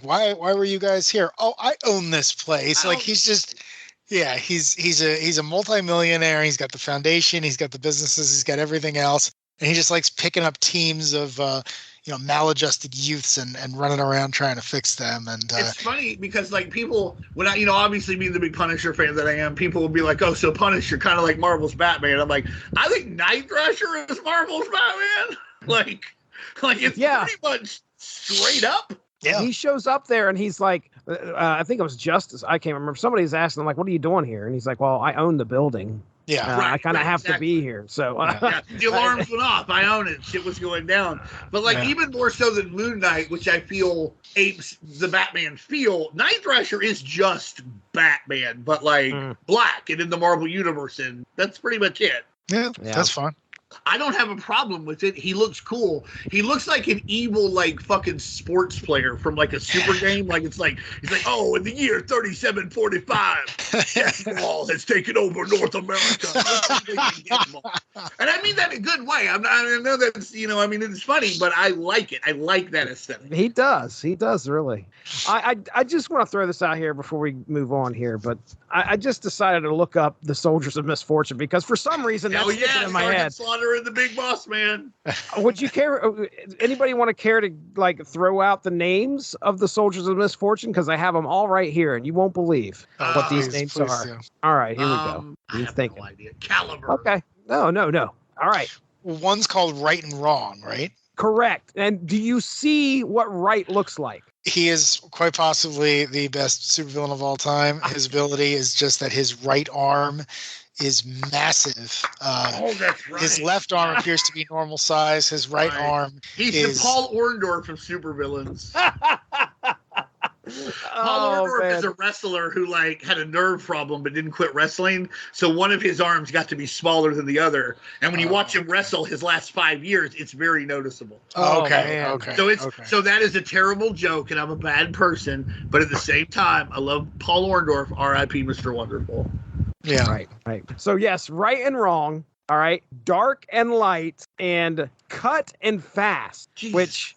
why were you guys here? Oh, I own this place. Like he's just... Yeah, he's a multimillionaire. He's got the foundation. He's got the businesses. He's got everything else, and he just likes picking up teams of maladjusted youths and running around trying to fix them. And it's funny because like people, when I obviously being the big Punisher fan that I am, people will be like, oh, so Punisher kind of like Marvel's Batman. I'm like, I think Night Thrasher is Marvel's Batman. like it's pretty much straight up. Yeah, he shows up there and he's like, I think it was Justice. I can't remember. Somebody's asking him like, "What are you doing here?" And he's like, "Well, I own the building. Yeah, I kind of have to be here." So the alarms went off. I own it. Shit was going down. But like even more so than Moon Knight, which I feel apes the Batman feel. Night Thrasher is just Batman, but like black and in the Marvel universe, and that's pretty much it. Yeah. That's fine. I don't have a problem with it. He looks cool. He looks like an evil, like, fucking sports player from, like, a super game. Like, he's like, oh, in the year 3745, baseball has taken over North America. And I mean that in a good way. I know that's, it's funny, but I like it. I like that aesthetic. He does, really. I just want to throw this out here before we move on here, but I just decided to look up the Soldiers of Misfortune because for some reason that's sticking in my head. Slaughter and the Big Boss Man. Would you care? Anybody want to care to like throw out the names of the Soldiers of Misfortune? Because I have them all right here, and you won't believe what these names are. Do. All right, here we go. I have no idea. Caliber. Okay. No. All right. One's called Right and Wrong, right? Correct. And do you see what Right looks like? He is quite possibly the best supervillain of all time. His ability is just that his right arm is massive. That's right. His left arm appears to be normal size. His right arm He's the Paul Orndorff of supervillains. Paul Orndorff is a wrestler who like had a nerve problem but didn't quit wrestling. So one of his arms got to be smaller than the other. And when you watch him wrestle his last 5 years, it's very noticeable. Okay. So that is a terrible joke, and I'm a bad person. But at the same time, I love Paul Orndorff, R.I.P. Mr. Wonderful. Yeah. Right. So yes, right and wrong. All right. Dark and light and cut and fast, Jesus. Which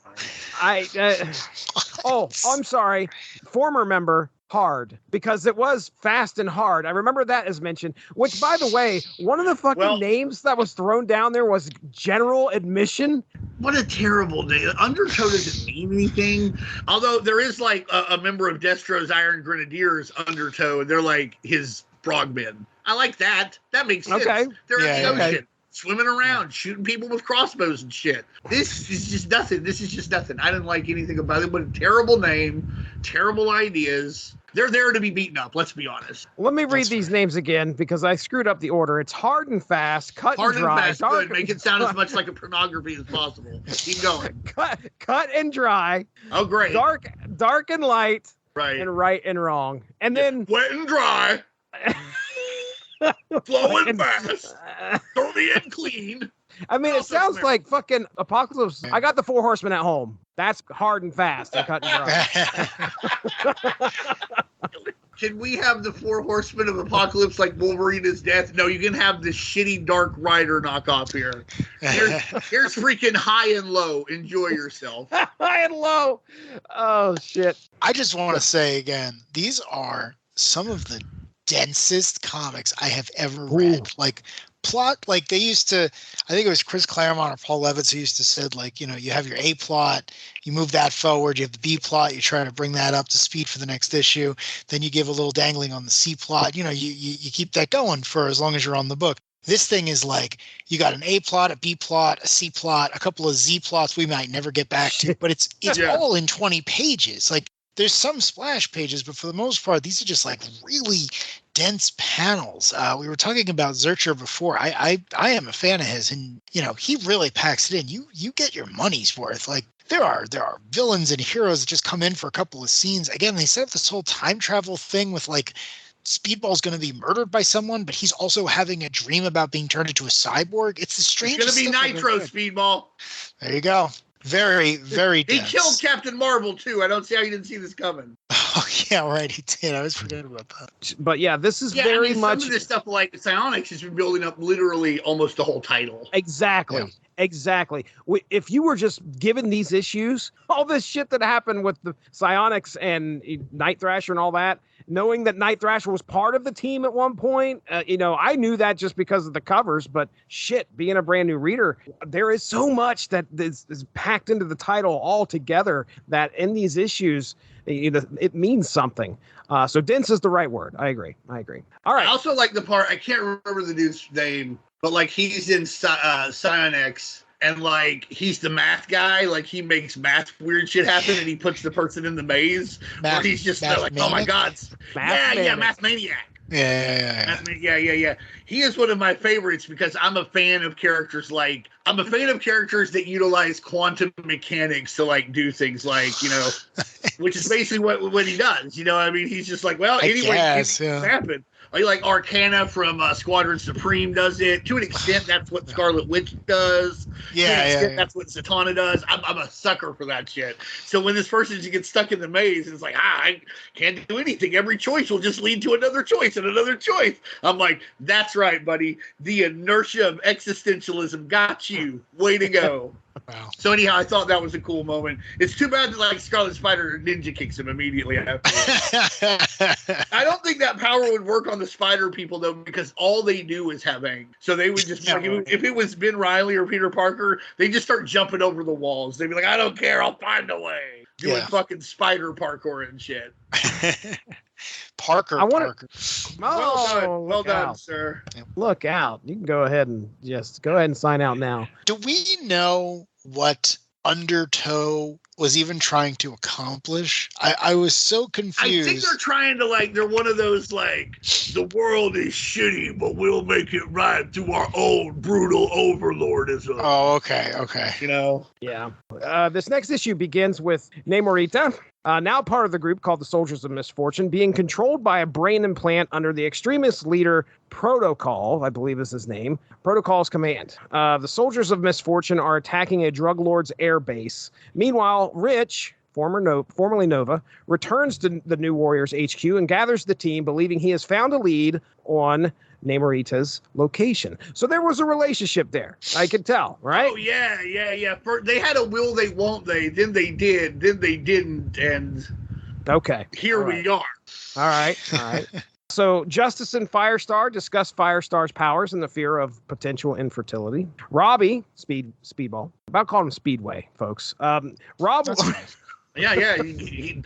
I'm sorry. Former member hard, because it was fast and hard. I remember that as mentioned, which by the way, one of the fucking names that was thrown down there was General Admission. What a terrible name. Undertow doesn't mean anything. Although there is like a member of Destro's Iron Grenadiers, Undertow, and they're like his frogmen. I like that. That makes sense. Okay. They're in the ocean, swimming around, shooting people with crossbows and shit. This is just nothing. I didn't like anything about it, but a terrible name, terrible ideas. They're there to be beaten up, let's be honest. Let me read these names again because I screwed up the order. It's hard and fast, cut and dry. Hard and fast, good. Make it sound as much like a pornography as possible. Keep going. Cut and dry. Oh, great. Dark and light. Right. And right and wrong. And then... Wet and dry. Flowing fast. Dirty and clean. I mean, it sounds like fucking Apocalypse. I got the 4 Horsemen at home. That's hard and fast and cut and dry. Can we have the 4 Horsemen of Apocalypse like Wolverine is death? No, you can have the shitty Dark Rider knockoff here. Here's freaking High and Low. Enjoy yourself. High and Low. Oh, shit. I just want to say again, these are some of the densest comics I have ever read. Like plot, like they used to, I think it was Chris Claremont or Paul Levitz who used to said, like, you know, you have your A plot, you move that forward, you have the B plot, you try to bring that up to speed for the next issue, then you give a little dangling on the C plot, you know, you keep that going for as long as you're on the book. This thing is like, you got an A plot, a B plot, a C plot, a couple of Z plots we might never get back to, but it's all in 20 pages. Like, there's some splash pages, but for the most part, these are just like really dense panels. We were talking about Zurcher before. I am a fan of his, and you know, he really packs it in. You get your money's worth. Like there are villains and heroes that just come in for a couple of scenes. Again, they set up this whole time travel thing with like Speedball's going to be murdered by someone, but he's also having a dream about being turned into a cyborg. It's the strangest. It's going to be Nitro Speedball. There you go. Very, very dense. He killed Captain Marvel, too. I don't see how you didn't see this coming. Oh, yeah, right. He did. I was forgetting about that. But yeah, this is very much... Some of this stuff like Psionics has been building up literally almost the whole title. Exactly. Yeah. Exactly. If you were just given these issues, all this shit that happened with the Psionics and Night Thrasher and all that, knowing that Night Thrasher was part of the team at one point, you know, I knew that just because of the covers, but shit, being a brand new reader, there is so much that is packed into the title all together that in these issues, you know, it means something. So dense is the right word. I agree. All right. I also like the part, I can't remember the dude's name, but like he's in Psionics and like he's the math guy, like he makes math weird shit happen and he puts the person in the maze where he's just like, oh my God. Math Maniac. Yeah. He is one of my favorites because I'm a fan of characters that utilize quantum mechanics to like do things like, you know, which is basically what he does. You know, I mean, he's just like, well, anyway, anything can happen. Like Arcana from Squadron Supreme does it. To an extent, that's what Scarlet Witch does. That's what Zatanna does. I'm a sucker for that shit. So when this person gets stuck in the maze, it's like, I can't do anything. Every choice will just lead to another choice and another choice. I'm like, that's right, buddy. The inertia of existentialism got you. Way to go. Wow. So anyhow, I thought that was a cool moment. It's too bad that like Scarlet Spider ninja kicks him immediately after. I don't think that power would work on the Spider people though, because all they do is have aim. So they would just if it was Ben Reilly or Peter Parker, they just start jumping over the walls. They'd be like, I don't care, I'll find a way. Doing fucking spider parkour and shit. Parker. Well done, sir. Look out. You can go ahead and sign out now. Do we know what Undertow was even trying to accomplish? I was so confused. I think they're trying to they're one of those the world is shitty, but we'll make it right through our own brutal overlordism. Oh, okay. You know? Yeah. This next issue begins with Namorita now part of the group called the Soldiers of Misfortune, being controlled by a brain implant under the extremist leader Protocol, I believe is his name, Protocol's command. The Soldiers of Misfortune are attacking a drug lord's air base. Meanwhile, Rich, formerly Nova, returns to the New Warriors HQ and gathers the team, believing he has found a lead on Namorita's location. So there was a relationship there. I could tell, right? Oh, yeah. They had a will they, won't they, then they did, then they didn't, and okay. Here we are. All right. So Justice and Firestar discuss Firestar's powers and the fear of potential infertility. Robbie, Speedball, about call him Speedway, folks. Rob... Yeah.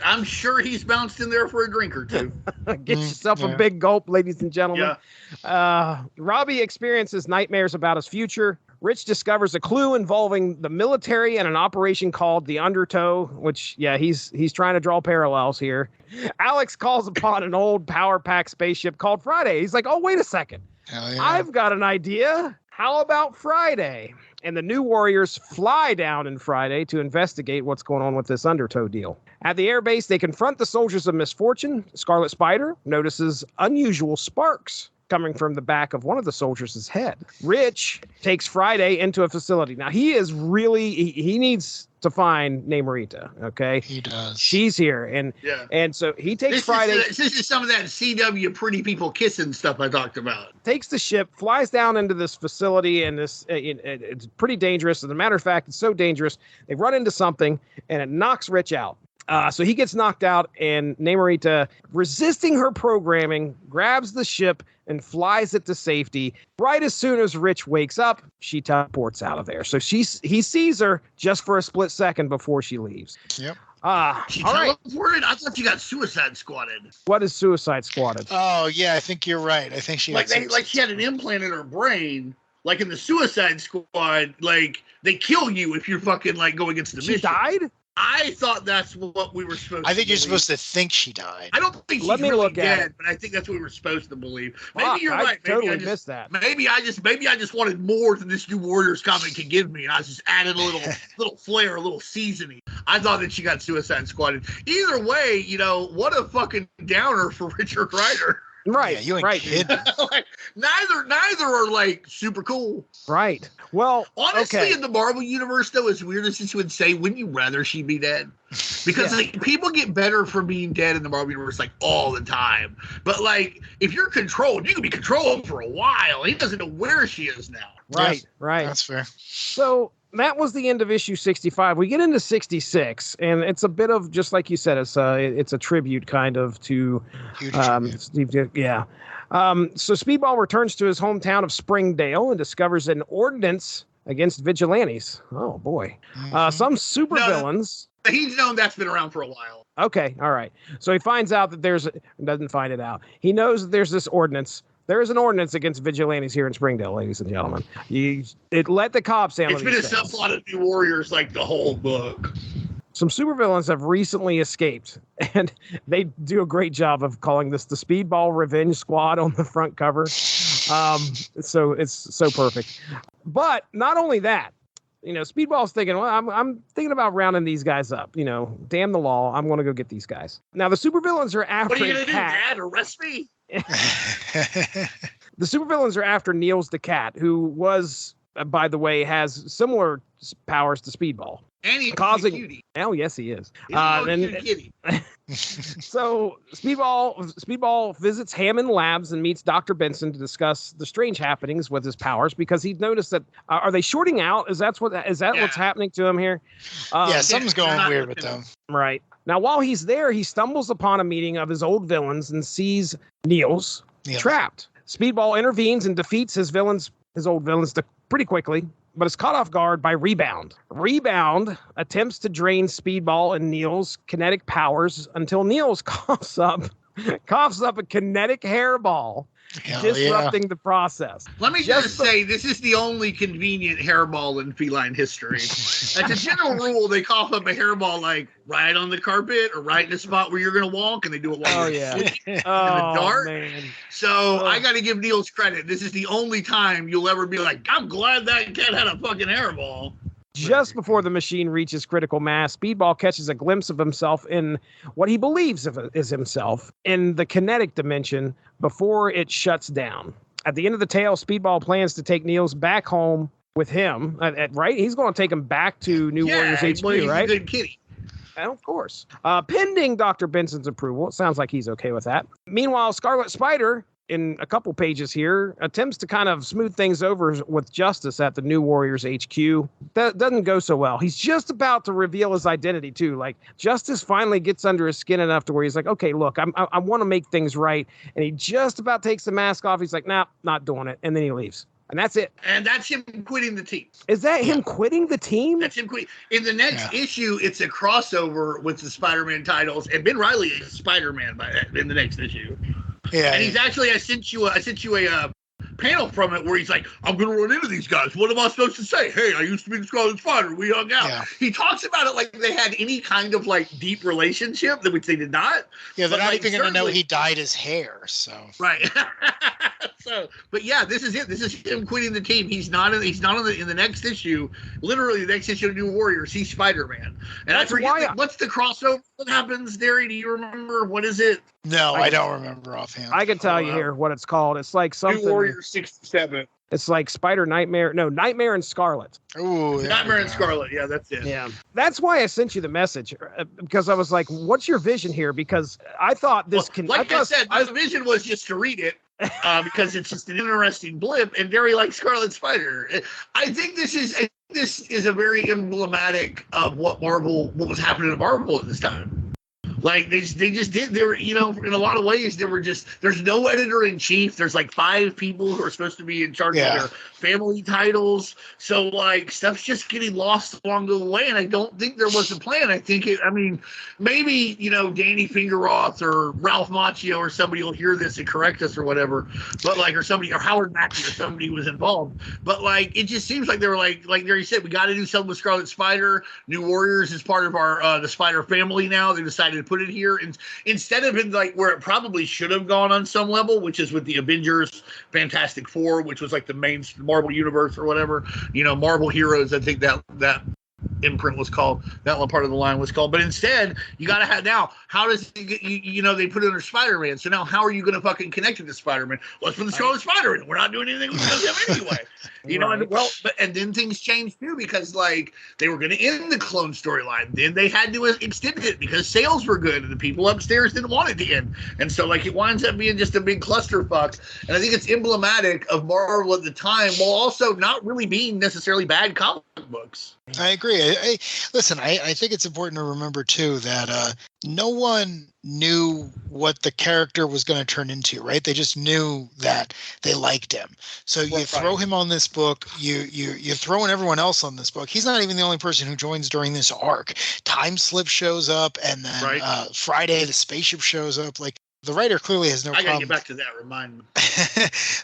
I'm sure he's bounced in there for a drink or two. Get yourself a big gulp, ladies and gentlemen. Yeah. Robbie experiences nightmares about his future. Rich discovers a clue involving the military and an operation called the Undertow, which, he's trying to draw parallels here. Alex calls upon an old power pack spaceship called Friday. He's like, oh, wait a second. Hell yeah. I've got an idea. How about Friday? And the New Warriors fly down in Friday to investigate what's going on with this Undertow deal. At the airbase, they confront the Soldiers of Misfortune. Scarlet Spider notices unusual sparks coming from the back of one of the soldiers' head. Rich takes Friday into a facility. Now, he needs to find Namorita, okay? He does. She's here. And so he takes Friday. This is some of that CW pretty people kissing stuff I talked about. Takes the ship, flies down into this facility, and it's pretty dangerous. As a matter of fact, it's so dangerous, they run into something, and it knocks Rich out. So he gets knocked out, and Namorita, resisting her programming, grabs the ship and flies it to safety. Right as soon as Rich wakes up, she teleports out of there. So he sees her just for a split second before she leaves. Yep. She all right. teleported? I thought you got Suicide Squatted. What is Suicide Squatted? Oh, yeah, I think you're right. I think she she had an implant in her brain. Like in the Suicide Squad, like they kill you if you're fucking like go against the mission. She died? I thought that's what we were supposed to I think you're believe. supposed to think she died. I don't think she's really dead, but I think that's what we were supposed to believe. Maybe you're right. Maybe totally missed that. Maybe I just wanted more than this New Warriors comic could give me, and I just added a little flair, a little seasoning. I thought that she got Suicide Squatted. Either way, what a fucking downer for Richard Rider. Right. Yeah, you ain't kidding. Like, neither are like super cool. Right. Well, honestly, in the Marvel universe, though, as weird as this would say, wouldn't you rather she be dead? Because like people get better from being dead in the Marvel universe like all the time. But like if you're controlled, you can be controlled for a while. He doesn't know where she is now. Right. Right. That's fair. So that was the end of issue 65. We get into 66, and it's a bit of, just like you said, it's a tribute kind of to Steve. Yeah. So Speedball returns to his hometown of Springdale and discovers an ordinance against vigilantes. Oh boy. Some supervillains. He's known that's been around for a while. Okay. All right. So he finds out that doesn't find it out. He knows that there's this ordinance. There is an ordinance against vigilantes here in Springdale, ladies and gentlemen. Let the cops handle it. It's been a subplot of New Warriors like the whole book. Some supervillains have recently escaped, and they do a great job of calling this the Speedball Revenge Squad on the front cover. So it's so perfect. But not only that, Speedball's thinking, well, I'm thinking about rounding these guys up. Damn the law. I'm going to go get these guys. Now, the supervillains are after What are you going to do, Dad? Arrest me? The supervillains are after Niels the cat, who was, by the way, has similar powers to Speedball. And he's a cutie. Oh, yes, he is. He's a cute kitty. So Speedball visits Hammond Labs and meets Dr. Benson to discuss the strange happenings with his powers, because he'd noticed that are they shorting out? Is that what's happening to him here? Something's going weird with them. Right. Now, while he's there, he stumbles upon a meeting of his old villains and sees Niels trapped. Speedball intervenes and defeats his old villains pretty quickly, but is caught off guard by Rebound. Rebound attempts to drain Speedball and Niels' kinetic powers until Niels coughs up a kinetic hairball, disrupting the process. Let me just say, this is the only convenient hairball in feline history. As a general rule, they cough up a hairball like right on the carpet or right in the spot where you're going to walk, and they do it while you're in the dark. Man. So I got to give Niels credit. This is the only time you'll ever be like, I'm glad that cat had a fucking hairball. Just before the machine reaches critical mass, Speedball catches a glimpse of himself in what he believes is himself in the kinetic dimension before it shuts down. At the end of the tale, Speedball plans to take Niels back home with him, right? He's going to take him back to New Warriors HQ, he's right? A good kitty. And of course. Pending Dr. Benson's approval, it sounds like he's okay with that. Meanwhile, Scarlet Spider, in a couple pages here, attempts to kind of smooth things over with Justice at the New Warriors HQ. That doesn't go so well. He's just about to reveal his identity, too. Like, Justice finally gets under his skin enough to where he's like, okay, look, I want to make things right. And he just about takes the mask off. He's like, nah, not doing it. And then he leaves. And that's it. And that's him quitting the team. Is that him quitting the team? That's him quitting. In the next issue, it's a crossover with the Spider-Man titles, and Ben Reilly is Spider-Man in the next issue. Yeah, and he's actually, I sent you a panel from it where he's like, I'm going to run into these guys. What am I supposed to say? Hey, I used to be the Scarlet Spider. We hung out. Yeah. He talks about it like they had any kind of like deep relationship, which they did not. Yeah, they're not even going to know he dyed his hair. So right. But yeah, this is it. This is him quitting the team. He's not in the next issue. Literally, the next issue of New Warriors, he's Spider-Man. And I forget what's the crossover that happens, Darry? Do you remember? What is it? No, I don't remember offhand. I can tell you here what it's called. It's like something. New Warriors 67. It's like Spider Nightmare. No, Nightmare and Scarlet. Ooh, Nightmare and Scarlet. Yeah, that's it. Yeah. That's why I sent you the message, because I was like, what's your vision here? Because I thought this I said, my vision was just to read it because it's just an interesting blip, and very like Scarlet Spider. I think this is a very emblematic of what was happening to Marvel at this time. Like they just did. They were, in a lot of ways, there's no editor in chief. There's like 5 people who are supposed to be in charge of their family titles. So like stuff's just getting lost along the way. And I don't think there was a plan. I think maybe, Danny Fingeroth or Ralph Macchio or somebody will hear this and correct us or whatever. But or Howard Mackey or somebody was involved. But like, it just seems like they were like Darry said, we got to do something with Scarlet Spider. New Warriors is part of our, the Spider family now. They decided to put it here, and instead of in like where it probably should have gone on some level, which is with the Avengers, Fantastic Four, which was like the main Marvel universe or whatever, Marvel Heroes. I think that imprint was called, that one part of the line was called. But instead, you got to have now. How does it get, they put it under Spider-Man? So now, how are you going to fucking connect it to Spider-Man? Let's put the Scarlet Spider in. We're not doing anything with him anyway. And then things changed too, because like they were going to end the clone storyline. Then they had to extend it because sales were good and the people upstairs didn't want it to end. And so like it winds up being just a big clusterfuck. And I think it's emblematic of Marvel at the time, while also not really being necessarily bad comic books. I agree. Listen, I think it's important to remember too that no one knew what the character was going to turn into, right? They just knew that they liked him. So you throw him on this book, you throw in everyone else on this book. He's not even the only person who joins during this arc. Time Slip shows up, and then Friday the spaceship shows up. Like, the writer clearly has no problem. I gotta get back to that. Remind me.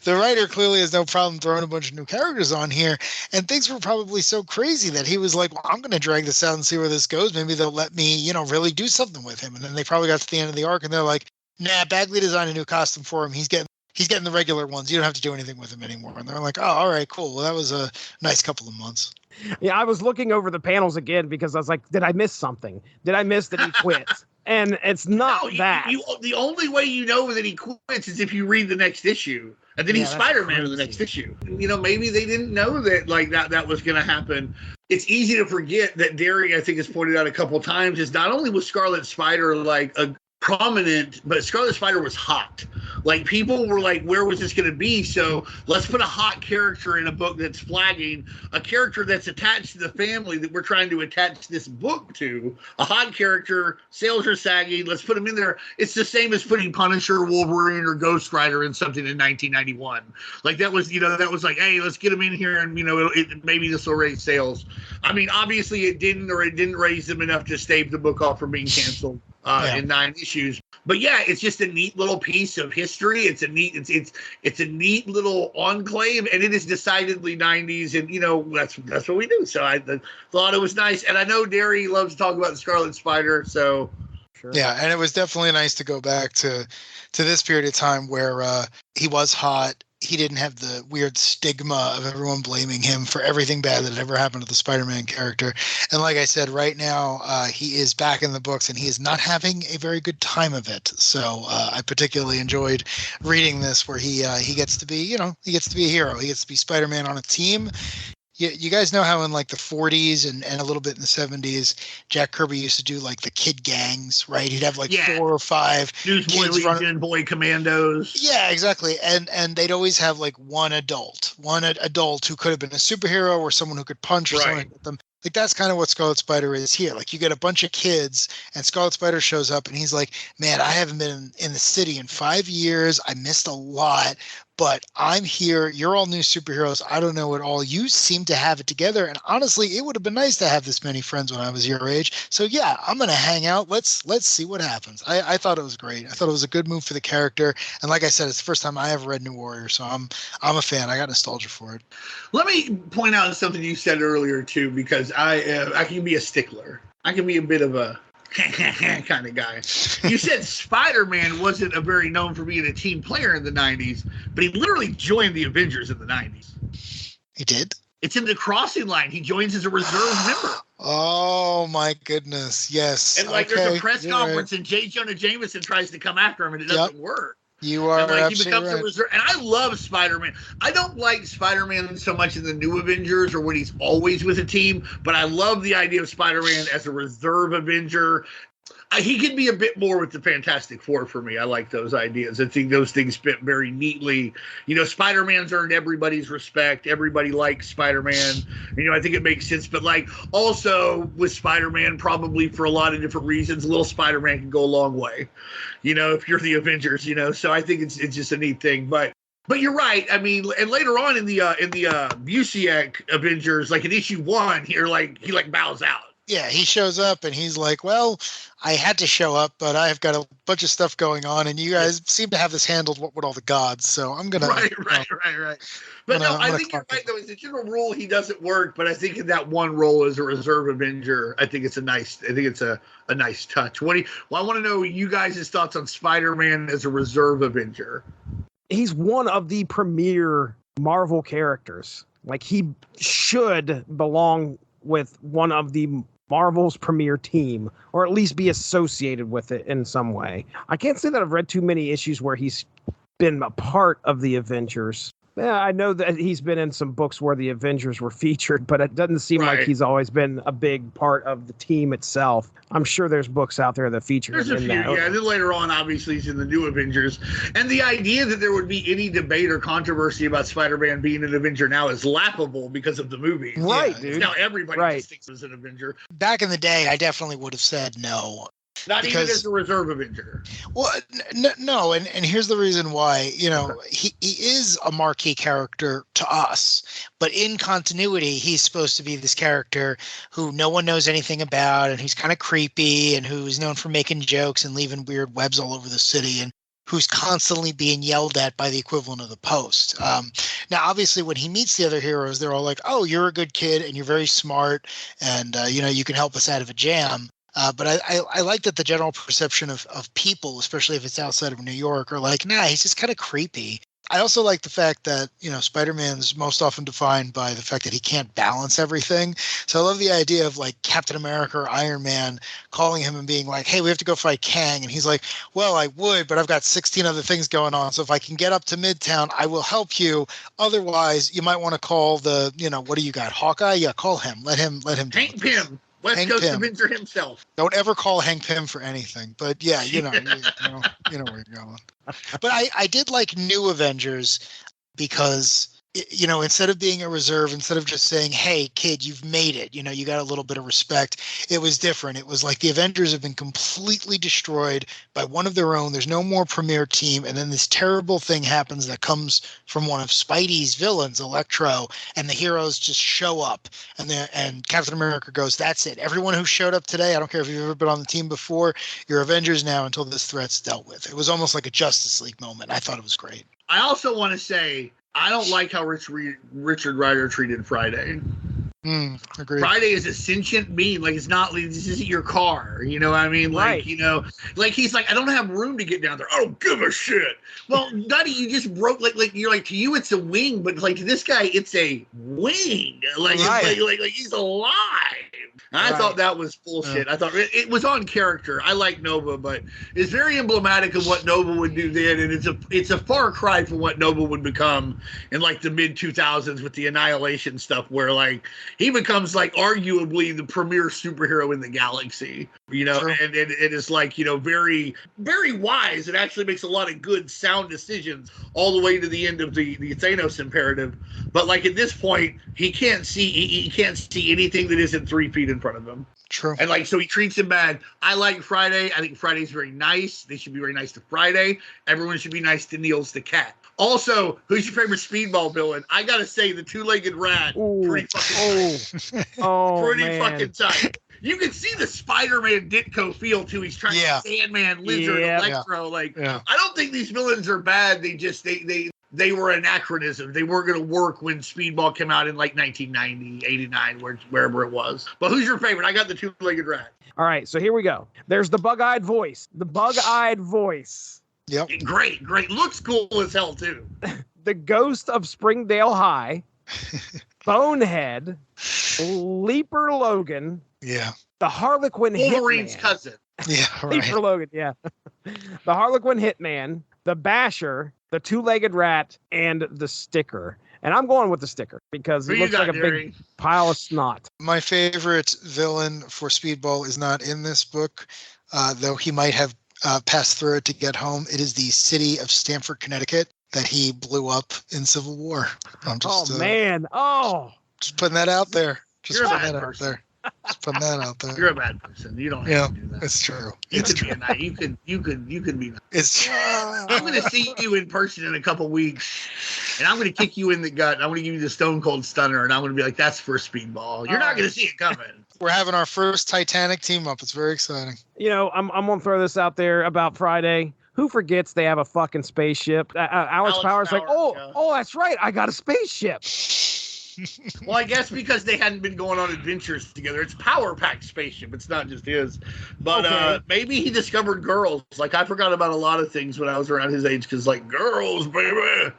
The writer clearly has no problem throwing a bunch of new characters on here, and things were probably so crazy that he was like, "Well, I'm going to drag this out and see where this goes. Maybe they'll let me, really do something with him." And then they probably got to the end of the arc, and they're like, "Nah, Bagley designed a new costume for him. He's getting the regular ones. You don't have to do anything with him anymore." And they're like, "Oh, all right, cool. Well, that was a nice couple of months." Yeah, I was looking over the panels again because I was like, "Did I miss something? Did I miss that he quit?" And it's not that. The only way you know that he quits is if you read the next issue. And then he's Spider-Man in the next issue. Maybe they didn't know that that was going to happen. It's easy to forget that Darry, I think, has pointed out a couple times, is not only was Scarlet Spider like a prominent, but Scarlet Spider was hot. Like, people were like, where was this going to be? So let's put a hot character in a book that's flagging, a character that's attached to the family that we're trying to attach this book to. A hot character, sales are sagging, let's put him in there. It's the same as putting Punisher, Wolverine, or Ghost Rider in something in 1991. Like, that was, that was like, hey, let's get him in here and, maybe this will raise sales. I mean, obviously it didn't raise them enough to stave the book off from being canceled. In 9 issues, but yeah, it's just a neat little piece of history. It's a neat little enclave, and it is decidedly 90s, and that's what we do. So I thought it was nice, and I know Darry loves to talk about the Scarlet Spider, so sure. Yeah, and it was definitely nice to go back to this period of time where he was hot. he didn't have the weird stigma of everyone blaming him for everything bad that had ever happened to the Spider-Man character. And like I said, right now he is back in the books and he is not having a very good time of it. So I particularly enjoyed reading this, where he gets to be, he gets to be a hero. He gets to be Spider-Man on a team. You guys know how in like the 40s and a little bit in the 70s, Jack Kirby used to do like the kid gangs, right? He'd have like 4 or 5 Newsboy Legion, Boy Commandos. Yeah, exactly. And they'd always have like one adult who could have been a superhero or someone who could punch or someone who hit them. Like that's kind of what Scarlet Spider is here. Like you get a bunch of kids and Scarlet Spider shows up and he's like, man, I haven't been in the city in 5 years. I missed a lot, but I'm here. You're all new superheroes. I don't know it all. You seem to have it together. And honestly, it would have been nice to have this many friends when I was your age. So yeah, I'm going to hang out. Let's see what happens. I thought it was great. I thought it was a good move for the character. And like I said, it's the first time I ever read New Warrior. So I'm a fan. I got nostalgia for it. Let me point out something you said earlier too, because I can be a stickler. I can be a bit of a kind of guy. You said Spider-Man wasn't a very known for being a team player in the 90s, but he literally joined the Avengers in the 90s. He did? It's in the crossing line. He joins as a reserve member. Oh my goodness. Yes. And there's a press conference and J. Jonah Jameson tries to come after him and it doesn't work. You are and he absolutely becomes right. a reserve. And I love Spider-Man. I don't like Spider-Man so much in the New Avengers or when he's always with a team, but I love the idea of Spider-Man as a reserve Avenger. He can be a bit more with the Fantastic Four for me. I like those ideas. I think those things fit very neatly. Spider-Man's earned everybody's respect. Everybody likes Spider-Man. I think it makes sense. But also with Spider-Man, probably for a lot of different reasons, little Spider-Man can go a long way. If you're the Avengers, So I think it's just a neat thing. But you're right. I mean, and later on in the Busiek Avengers, like in issue 1, he bows out. Yeah, he shows up and he's like, well, I had to show up, but I've got a bunch of stuff going on, and you guys seem to have this handled with all the gods, so I'm going to... Right. But I think you're right, though. As a general rule, he doesn't work, but I think in that one role as a reserve Avenger, I think it's a nice touch. I want to know you guys' thoughts on Spider-Man as a reserve Avenger. He's one of the premier Marvel characters. Like, he should belong with one of the Marvel's premier team, or at least be associated with it in some way. I can't say that I've read too many issues where he's been a part of the Avengers. Yeah, I know that he's been in some books where the Avengers were featured, but it doesn't seem like he's always been a big part of the team itself. I'm sure there's books out there that feature him in that. Yeah. And then later on, obviously, he's in the New Avengers. And the idea that there would be any debate or controversy about Spider-Man being an Avenger now is laughable because of the movie. Right, dude. Now everybody just thinks he's an Avenger. Back in the day, I definitely would have said no. Not even as a reserve Avenger. Well, no, and here's the reason why. He is a marquee character to us, but in continuity, he's supposed to be this character who no one knows anything about, and who's kind of creepy, and who's known for making jokes and leaving weird webs all over the city, and who's constantly being yelled at by the equivalent of the Post. Now, obviously, when he meets the other heroes, they're all like, "Oh, you're a good kid, and you're very smart, and you can help us out of a jam." But I like that the general perception of people, especially if it's outside of New York, are like, nah, he's just kind of creepy. I also like the fact that, Spider-Man's most often defined by the fact that he can't balance everything. So I love the idea of like Captain America or Iron Man calling him and being like, hey, we have to go fight Kang. And he's like, well, I would, but I've got 16 other things going on. So if I can get up to Midtown, I will help you. Otherwise, you might want to call the, what do you got? Hawkeye? Yeah, call him. Let him do Hank Pym. West Coast Avenger himself. Don't ever call Hank Pym for anything. But yeah, you know where you're going. But I did like New Avengers because, instead of being a reserve, instead of just saying, hey, kid, you've made it, you got a little bit of respect, it was different. It was like the Avengers have been completely destroyed by one of their own. There's no more premier team. And then this terrible thing happens that comes from one of Spidey's villains, Electro, and the heroes just show up. And Captain America goes, that's it. Everyone who showed up today, I don't care if you've ever been on the team before, you're Avengers now until this threat's dealt with. It was almost like a Justice League moment. I thought it was great. I also want to say, I don't like how Richard Rider treated Friday. Agreed. Friday is a sentient being. Like, it's not, like, this isn't your car. You know what I mean? Like, Right. you know, like, he's like, I don't have room to get down there. I don't give a shit. Well, Nutty, you just broke, like, you're like, to you, it's a wing, but like, to this guy, it's a wing. Like, Right. it's like he's alive. I thought that was bullshit. I thought it was on character. I like Nova, but it's very emblematic of what Nova would do then, and it's a far cry from what Nova would become in like the mid 2000s with the Annihilation stuff, where like he becomes like arguably the premier superhero in the galaxy. You know, and it is like, you know, very, very wise. It actually makes a lot of good, sound decisions all the way to the end of the Thanos imperative. But like at this point, he can't see anything that isn't 3 feet in front of him. True. And like, so he treats him bad. I like Friday. I think Friday's very nice. They should be very nice to Friday. Everyone should be nice to Niels the cat. Also, who's your favorite Speedball villain? I gotta say, the two-legged rat. Pretty fucking fucking tight. You can see the Spider-Man Ditko feel too. He's trying to Sandman, Lizard, Electro. Like, I don't think these villains are bad. They just they were anachronism. They weren't going to work when Speedball came out in like 1990, 89, wherever it was. But who's your favorite? I got the two-legged rat. All right, so here we go. There's the bug-eyed voice. The bug-eyed voice. Yep. Great. Looks cool as hell too. The ghost of Springdale High. Bonehead. Leaper Logan. Yeah. The Harlequin Wolverine's Hitman. cousin. Yeah, right. Leaper Logan, yeah. The Harlequin Hitman. The Basher. The two-legged rat. And the Sticker. And I'm going with the Sticker because he looks like a big pile of snot. My favorite villain for Speedball is not in this book, though he might have passed through it to get home. It is the city of Stamford, Connecticut that he blew up in Civil War. I'm just, just putting that out there. Just You're putting a bad that person. out there. Just putting that out there. You're a bad person. You don't have to do that. It's true. You It's could true. be a night. You could be nice. It's true. I'm going to see you in person in a couple weeks, and I'm going to kick you in the gut. I'm going to give you the Stone Cold Stunner, and I'm going to be like, "That's for Speedball." You're not going to see it coming. We're having our first Titanic team up. It's very exciting. You know, I'm going to throw this out there about Friday. Who forgets they have a fucking spaceship? Alex Powers like, oh, that's right. I got a spaceship. Well, I guess because they hadn't been going on adventures together. It's power-packed spaceship. It's not just his. But maybe he discovered girls. Like, I forgot about a lot of things when I was around his age because, like, girls, baby.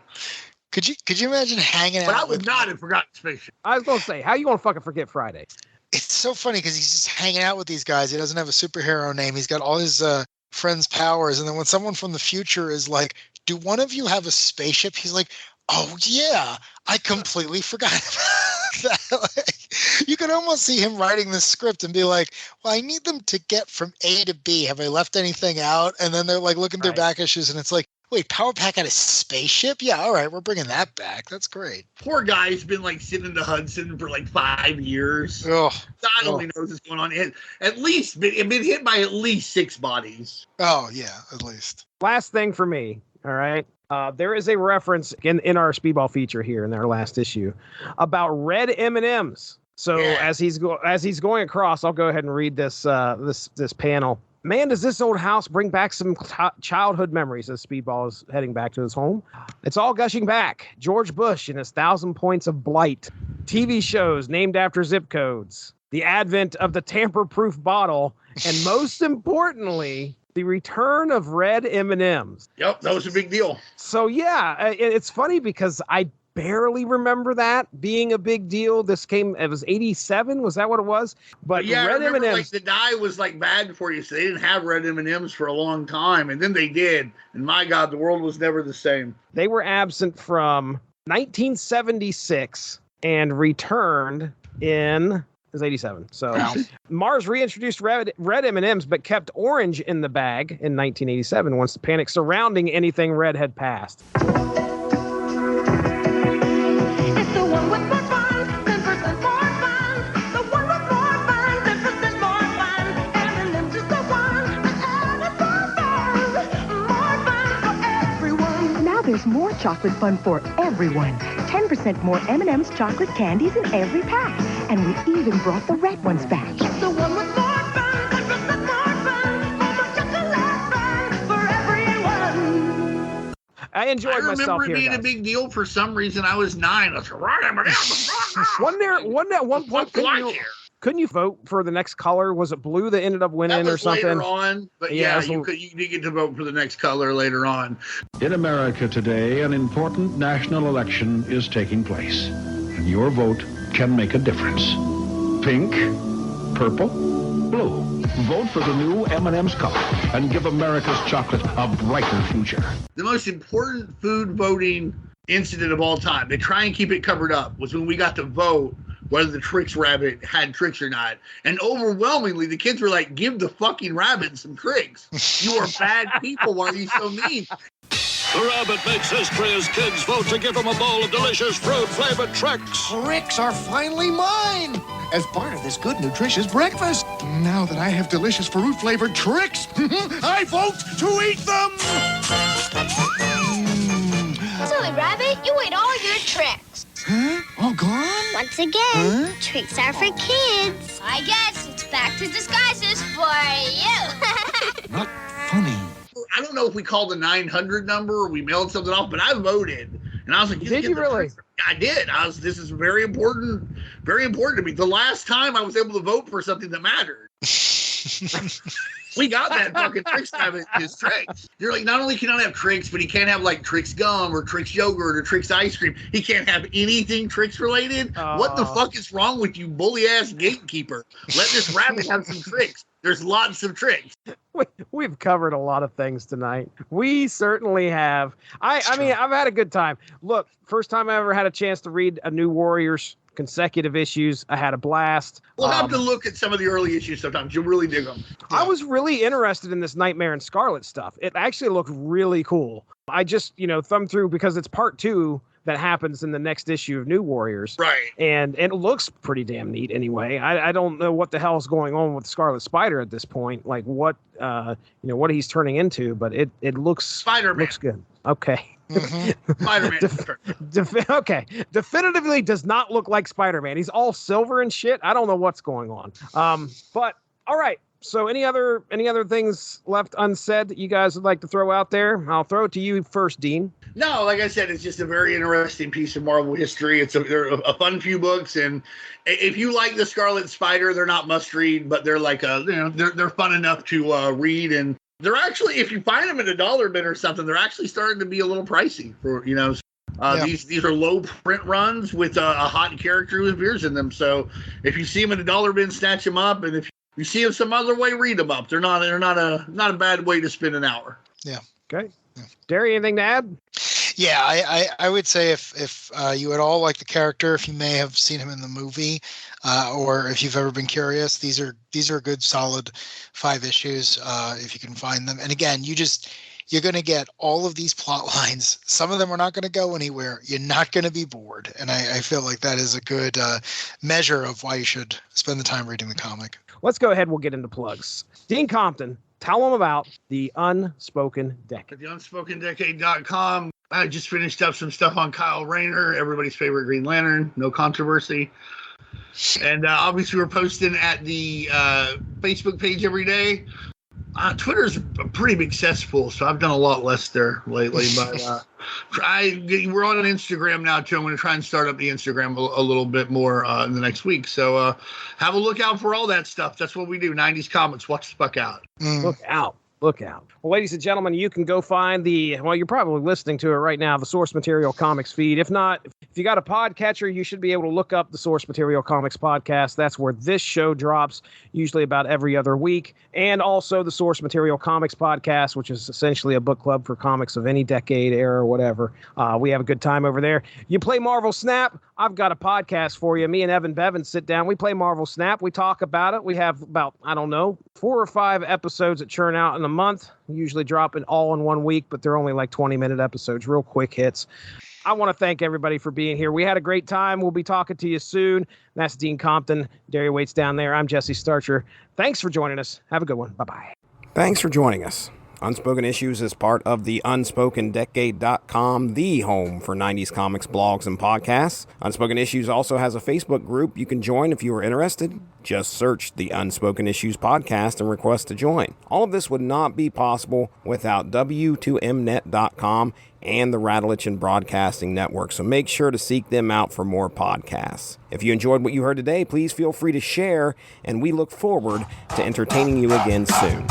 Could you imagine hanging out? But I would not have forgotten spaceship. I was going to say, how you going to fucking forget Friday? It's so funny because he's just hanging out with these guys. He doesn't have a superhero name. He's got all his friends' powers. And then when someone from the future is like, do one of you have a spaceship? He's like, oh, yeah, I completely forgot about that. Like, you can almost see him writing the script and be like, well, I need them to get from A to B. Have I left anything out? And then they're like looking through back issues and it's like, wait, Power Pack had a spaceship? Yeah, all right, we're bringing that back. That's great. Poor guy's been like sitting in the Hudson for like 5 years. Oh, God only knows what's going on. At least been hit by at least 6 bodies. Oh, yeah, at least. Last thing for me, all right? There is a reference in our Speedball feature here in our last issue about red M&Ms. So as he's going across, I'll go ahead and read this panel. Man, does this old house bring back some childhood memories as Speedball is heading back to his home? It's all gushing back. George Bush and his 1,000 points of blight. TV shows named after zip codes. The advent of the tamper-proof bottle. And most importantly, the return of red M&Ms. Yep, that was a big deal. So, yeah, it's funny because I barely remember that being a big deal. It was 87. Was that what it was? But yeah, red I remember, M&Ms. like, the dye was like bad for you, so they didn't have red M&Ms for a long time, and then they did. And my God, the world was never the same. They were absent from 1976 and returned in... It was 87. So Mars reintroduced red M&Ms, but kept orange in the bag in 1987 once the panic surrounding anything red had passed. It's the one with more fun, 10% more fun. The one with more fun, 10% more fun. M&M's is the one that added more fun for everyone. Now there's more chocolate fun for everyone. 10% more M&M's chocolate candies in every pack. And we even brought the red ones back. It's the one with more fun, 10% more fun. More chocolate fun for everyone. I enjoyed myself remember it here, being guys. a big deal for some reason. I was 9. I was like, Wasn't at one point couldn't you vote for the next color? Was it blue that ended up winning that was or something? later on, but Yeah, you did get to vote for the next color later on. In America today, an important national election is taking place. Your vote can make a difference. Pink, purple, blue. Vote for the new M&M's color and give America's chocolate a brighter future. The most important food voting incident of all time, they try and keep it covered up, was when we got to vote whether the Trix rabbit had tricks or not. And overwhelmingly, the kids were like, give the fucking rabbit some tricks. You are bad people. Why are you so mean? The rabbit makes history as kids vote to give him a bowl of delicious fruit-flavored Trix. Tricks are finally mine as part of this good, nutritious breakfast. Now that I have delicious fruit-flavored Tricks, I vote to eat them! Silly rabbit, you ate all your tricks. Huh? All gone? Once again, tricks are for kids. I guess it's back to disguises for you. Not funny. I don't know if we called the 900 number or we mailed something off, but I voted. And I was like, Did you really? I did. This is very important to me. The last time I was able to vote for something that mattered. We got that fucking Trix rabbit, his Trix. You're like, not only can I have Trix, but he can't have like Trix gum or Trix yogurt or Trix ice cream. He can't have anything Trix related. What the fuck is wrong with you, bully ass gatekeeper? Let this rabbit have some Trix. There's lots of Trix. We've covered a lot of things tonight. We certainly have. I mean, I've had a good time. Look, first time I ever had a chance to read a New Warriors consecutive issues. I had a blast. We'll have to look at some of the early issues sometimes. You'll really dig them. I was really interested in this Nightmare and Scarlet stuff. It actually looked really cool. I just, thumbed through because it's part 2 that happens in the next issue of New Warriors. Right. And it looks pretty damn neat anyway. I don't know what the hell is going on with Scarlet Spider at this point. Like what he's turning into, but it looks Spider-Man. Looks good. Okay. Spider-Man. Okay. Definitively does not look like Spider-Man. He's all silver and shit. I don't know what's going on. But all right. So any other things left unsaid that you guys would like to throw out there? I'll throw it to you first, Dean. No, like I said, it's just a very interesting piece of Marvel history. They're a fun few books, and if you like the Scarlet Spider, they're not must read, but they're like they're fun enough to read, and they're actually, if you find them at a dollar bin or something, they're actually starting to be a little pricey for These are low print runs with a hot character who appears in them. So if you see them at a dollar bin, snatch them up, and if you see them some other way, read them up. They're not a bad way to spend an hour. Yeah. Okay. Darry, anything to add? Yeah, I would say if you at all like the character, if you may have seen him in the movie, or if you've ever been curious, these are good, solid 5 issues if you can find them. And again, you're going to get all of these plot lines. Some of them are not going to go anywhere. You're not going to be bored, and I feel like that is a good measure of why you should spend the time reading the comic. Let's go ahead. We'll get into plugs. Dean Compton, tell them about the Unspoken Decade. At the UnspokenDecade.com, I just finished up some stuff on Kyle Rayner, everybody's favorite Green Lantern. No controversy. And obviously we're posting at the Facebook page every day. Twitter's a pretty big cesspool, so I've done a lot less there lately. But we're on Instagram now, too. I'm going to try and start up the Instagram a little bit more in the next week. So have a look out for all that stuff. That's what we do. 90s Comics. Watch the fuck out. Look out. Look out. Well, ladies and gentlemen, you can go find you're probably listening to it right now, the Source Material Comics feed. If not, if you got a podcatcher, you should be able to look up the Source Material Comics podcast. That's where this show drops, usually about every other week. And also the Source Material Comics podcast, which is essentially a book club for comics of any decade, era, or whatever. We have a good time over there. You play Marvel Snap, I've got a podcast for you. Me and Evan Bevan sit down. We play Marvel Snap. We talk about it. We have about, 4 or 5 episodes that churn out in a month, usually dropping all in 1 week, but they're only like 20-minute episodes, real quick hits. I want to thank everybody for being here. We had a great time. We'll be talking to you soon. That's Dean Compton. Darry Waite's down there. I'm Jesse Starcher. Thanks for joining us. Have a good one. Bye-bye. Thanks for joining us. Unspoken Issues is part of the UnspokenDecade.com, the home for 90s comics, blogs, and podcasts. Unspoken Issues also has a Facebook group you can join if you are interested. Just search the Unspoken Issues podcast and request to join. All of this would not be possible without W2Mnet.com and the Rattlich and Broadcasting Network, so make sure to seek them out for more podcasts. If you enjoyed what you heard today, please feel free to share, and we look forward to entertaining you again soon.